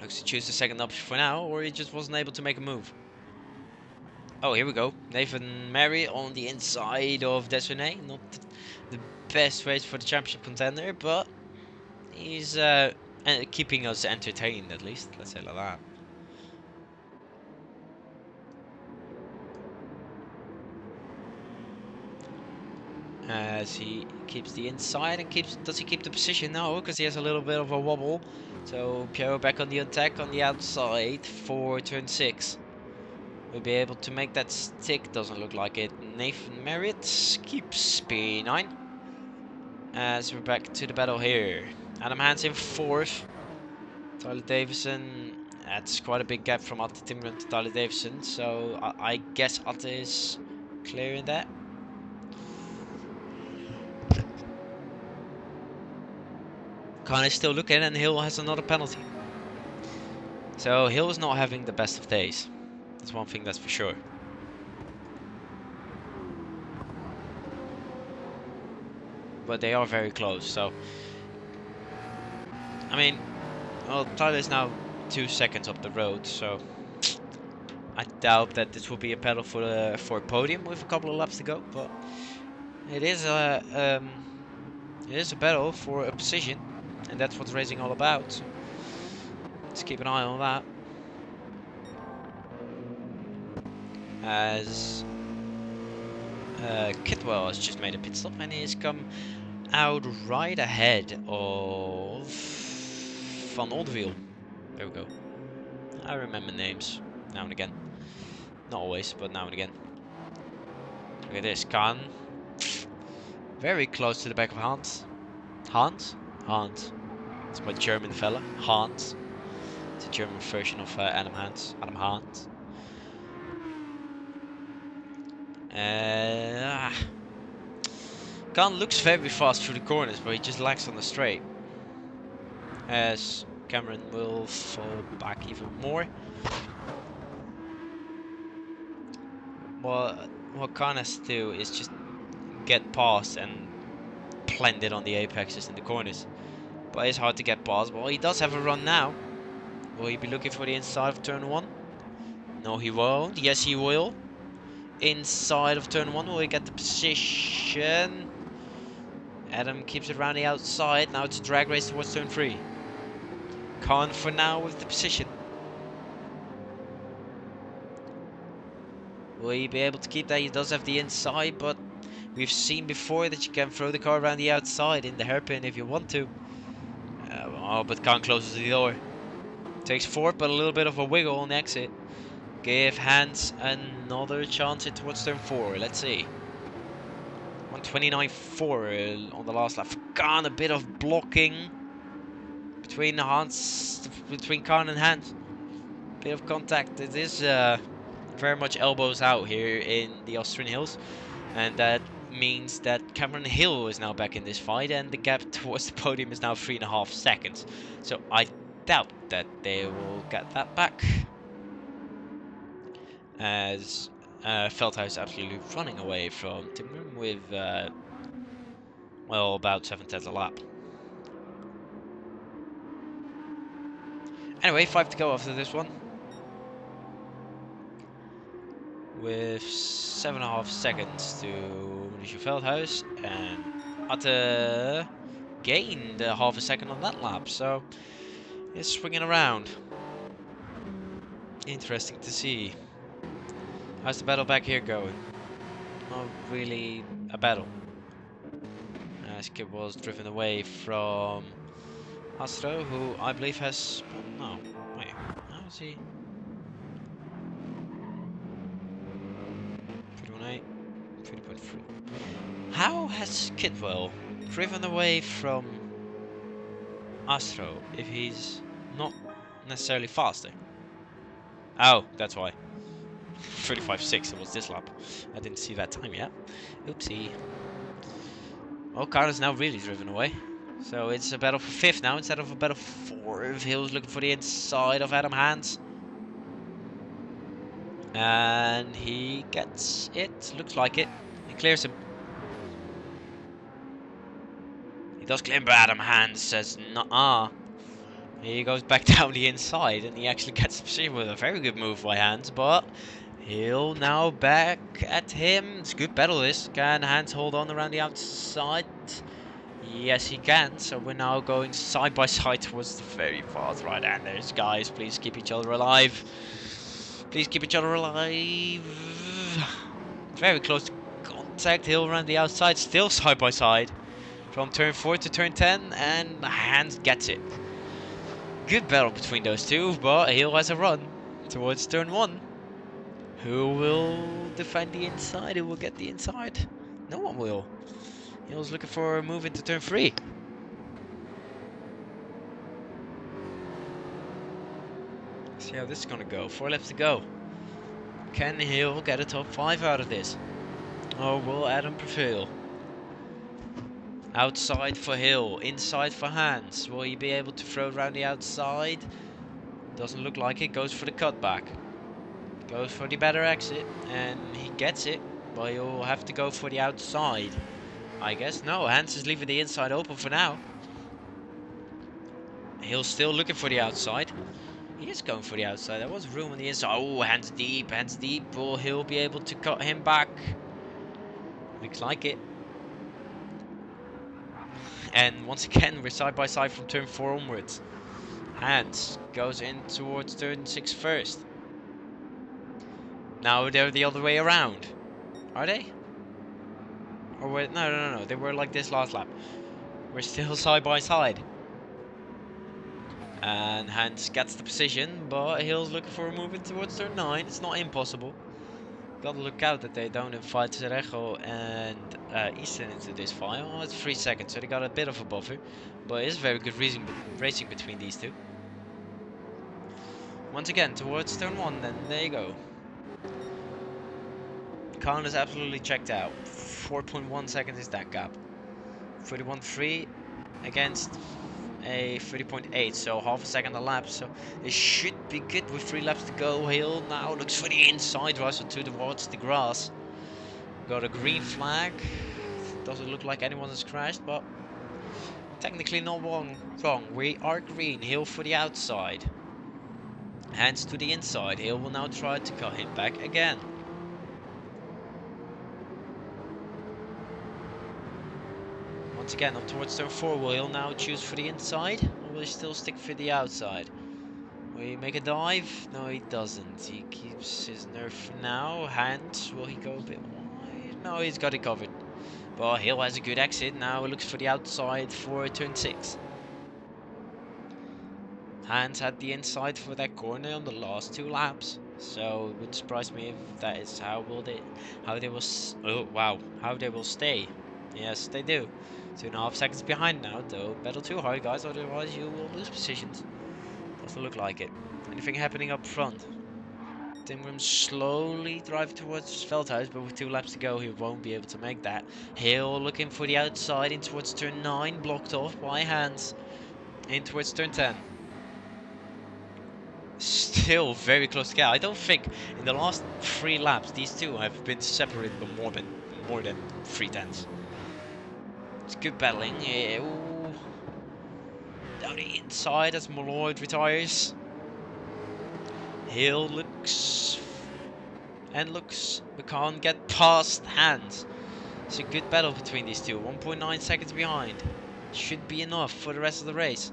Looks to choose the second option for now, or he just wasn't able to make a move. Oh, here we go. Nathan Mary on the inside of Desaunay. Not the best race for the championship contender, but he's keeping us entertained at least. Let's say like that. As he keeps the inside and does he keep the position? No, because he has a little bit of a wobble. So Piero back on the attack on the outside for turn 6. We'll be able to make that stick. Doesn't look like it. Nathan Merritt keeps P9. As we're back to the battle here. Adam Hans in 4th. Tyler Davison. That's quite a big gap from Atte Timgren to Tyler Davison. So I guess Atte is clearing that. Khan is still looking, and Hill has another penalty. So Hill is not having the best of days. That's one thing that's for sure. But they are very close, so... I mean, well, Tyler is now 2 seconds up the road, so... I doubt that this will be a battle for a podium with a couple of laps to go, but... It is a battle for a position. And that's what racing all about. So let's keep an eye on that. As Kitwell has just made a pit stop and he's come out right ahead of Van Oldenwiel. There we go. I remember names now and again. Not always, but now and again. Look at this, Khan. Very close to the back of Hans. Hans? Hans. It's my German fella. Hans. It's a German version of Adam Hans. Adam Hans. Khan looks very fast through the corners, but he just lacks on the straight. As Cameron will fall back even more. What Khan has to do is just get past and plant it on the apexes in the corners. But it's hard to get past. Well, he does have a run now. Will he be looking for the inside of turn 1? No, he won't. Yes, he will. Inside of turn 1, will he get the position? Adam keeps it around the outside. Now it's a drag race towards turn 3. Khan for now with the position. Will he be able to keep that? He does have the inside, but we've seen before that you can throw the car around the outside in the hairpin if you want to. Oh, but Khan closes the door. Takes 4, but a little bit of a wiggle on the exit. Give Hans another chance in towards turn 4. Let's see. on 29.4 on the last lap. Khan, a bit of blocking between Khan and Hans. Bit of contact. It is very much elbows out here in the Austrian Hills, and that means that Cameron Hill is now back in this fight, and the gap towards the podium is now 3.5 seconds. So I doubt that they will get that back, as Veldhuis absolutely running away from Timmerman with well, about 7/10 a lap. Anyway, 5 to go after this one, with 7.5 seconds to Mauricio Veldhuis, and Atte gained half a second on that lap, so it's swinging around. Interesting to see. How's the battle back here going? Not really a battle. Skip was driven away from Astro, who I believe has... Oh, no, wait, how is he? 3.18, 3.3. How has Kidwell driven away from Astro if he's not necessarily faster? Oh, that's why. 35.6, it was this lap. I didn't see that time yet. Oopsie. Well, Khan is now really driven away. So it's a battle for 5th now instead of a battle for 4th. Hill's looking for the inside of Adam Hans. And he gets it. Looks like it. He clears him. He does clear him, but Adam Hans says, nuh-uh. He goes back down the inside, and he actually gets the position with a very good move by Hans, but Hill now back at him. It's a good battle this. Can Hans hold on around the outside? Yes, he can. So we're now going side by side towards the very fast right-handers. Guys, please keep each other alive. Please keep each other alive. Very close to contact. Hill around the outside, still side by side. From turn 4 to turn 10, and Hans gets it. Good battle between those two, but Hill has a run towards turn 1. Who will defend the inside? Who will get the inside? No one will. Hill's looking for a move into turn 3. See how this is gonna go. 4 laps to go. Can Hill get a top 5 out of this? Or will Adam prevail? Outside for Hill, inside for Hans. Will he be able to throw around the outside? Doesn't look like it. Goes for the cutback. Goes for the better exit, and he gets it. But he'll have to go for the outside, I guess. No, Hans is leaving the inside open for now. Hill's still looking for the outside. He is going for the outside. There was room on the inside. Oh, hands deep, hands deep. Will Hill be able to cut him back? Looks like it. And once again, we're side by side from turn 4 onwards. Hans goes in towards turn 6 first. Now they're the other way around. Are they? Or wait, no. They were like this last lap. We're still side by side. And Hans gets the position, but Hill's looking for a move in towards turn 9. It's not impossible. Gotta look out that they don't invite Cerejo and Easton into this fight. Oh, it's 3 seconds, so they got a bit of a buffer. But it's very good racing between these two. Once again, towards turn 1, then there you go. Khan is absolutely checked out. 4.1 seconds is that gap. 31.3 against a 30.8, so half a second a lap, so it should be good with 3 laps to go. Hill now looks for the inside, Russell towards the grass. Got a green flag. Doesn't look like anyone has crashed, but technically not wrong. We are green. Hill for the outside. Hands to the inside. Hill will now try to cut him back again. Once again, up towards turn 4, will Hill now choose for the inside, or will he still stick for the outside? Will he make a dive? No, he doesn't. He keeps his nerve for now. Hands, will he go a bit wide? No, he's got it covered. But Hill has a good exit. Now he looks for the outside for turn 6. Hands had the inside for that corner on the last 2 laps. So it wouldn't surprise me if that is how they will stay. Yes, they do. 2.5 seconds behind now. Don't battle too hard, guys, otherwise you will lose positions. Doesn't look like it. Anything happening up front? Tim Grim slowly driving towards Veldhuis, but with 2 laps to go, he won't be able to make that. Hill looking for the outside in towards turn 9, blocked off by Hans. In towards turn 10. Still very close together. I don't think in the last 3 laps these two have been separated by more than 3/10. It's good battling. Yeah, ooh. Down the inside as Malloyd retires. Hill looks but can't get past Hans. It's a good battle between these two. 1.9 seconds behind. Should be enough for the rest of the race,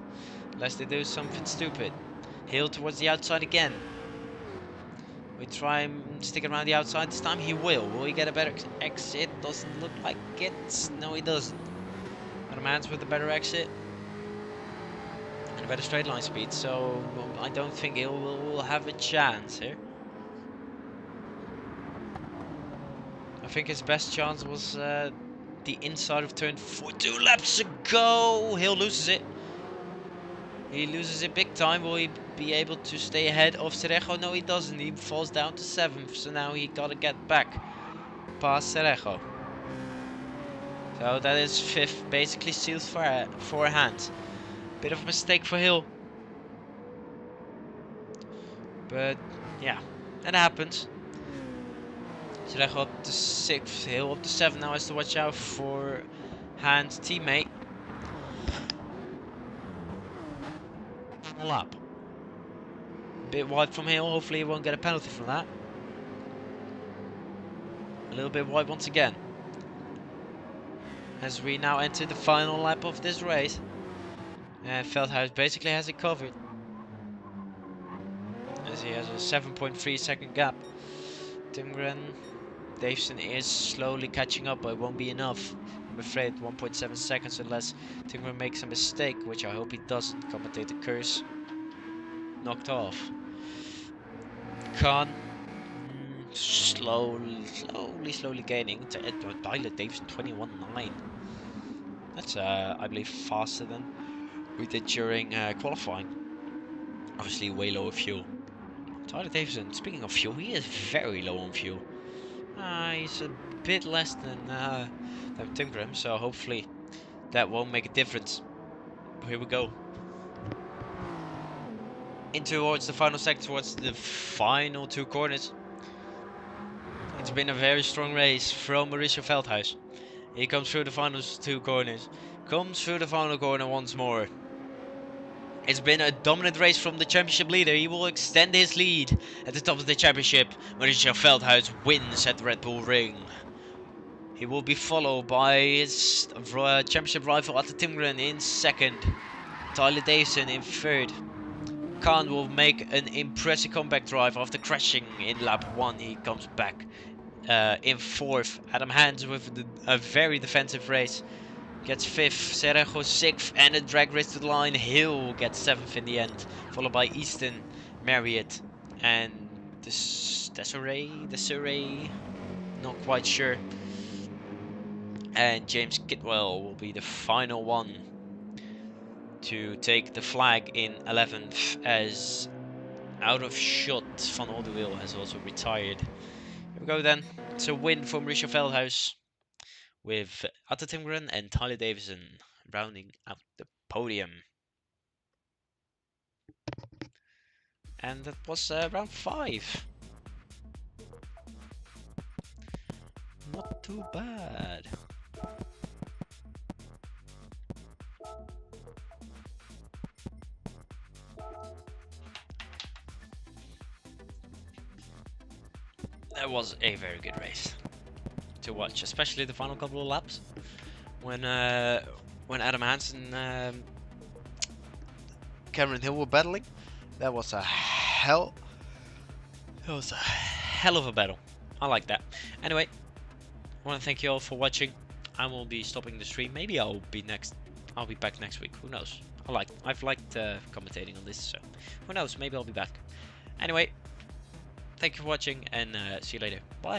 unless they do something stupid. Hill towards the outside again. We try and stick around the outside this time. He will. Will he get a better exit? Doesn't look like it. No, he doesn't. Adam Hans with a better exit and a better straight line speed. So I don't think Hill will have a chance here. I think his best chance was the inside of turn 4. 2 laps ago. Hill loses it. He loses it big time. Will he be able to stay ahead of Cerejo? No, he doesn't. He falls down to 7th. So now he gotta get back past Cerejo. So that is 5th. Basically seals for Hans. Bit of a mistake for Hill. But yeah, that happens. Cerejo up to 6th. Hill up to 7th. Now has to watch out for Hans' teammate. Lap. Bit wide from Hill, hopefully he won't get a penalty from that. A little bit wide once again. As we now enter the final lap of this race. And Veldhuis basically has it covered. As he has a 7.3 second gap. Timgren, Davison is slowly catching up, but it won't be enough. I'm afraid 1.7 seconds unless Timgren makes a mistake, which I hope he doesn't. Commentator curse. Knocked off. Khan slowly gaining to Tyler Davison 21.9. That's I believe faster than we did during qualifying. Obviously way lower fuel. Tyler Davison, speaking of fuel, he is very low on fuel. He's a bit less than Tim Grimm, so hopefully that won't make a difference. Here we go. In towards the final sector, towards the final 2 corners. It's been a very strong race from Mauricio Veldhuis. He comes through the final 2 corners. Comes through the final corner once more. It's been a dominant race from the championship leader. He will extend his lead at the top of the championship. Mauricio Veldhuis wins at Red Bull Ring. He will be followed by his championship rival Atte Timgren in 2nd. Tyler Davison in 3rd. Khan will make an impressive comeback drive after crashing in lap 1. He comes back in 4th. Adam Hans with a very defensive race gets 5th. Cerejo 6th, and a drag race to the line. Hill gets 7th in the end, followed by Easton, Marriott, and Desiree, not quite sure. And James Kidwell will be the final one to take the flag in 11th, as out of shot Van Oldewil has also retired. Here we go then. It's a win for Mauricio Veldhuis with Atte Timgren and Tyler Davison rounding out the podium. And that was round 5. Not too bad. That was a very good race to watch, especially the final couple of laps when Adam Hans and Cameron Hill were battling. That was a hell of a battle. I like that. Anyway, I want to thank you all for watching. I will be stopping the stream. Maybe I'll be back next week. Who knows? I've liked commentating on this, so who knows? Maybe I'll be back. Anyway, thank you for watching, and see you later. Bye.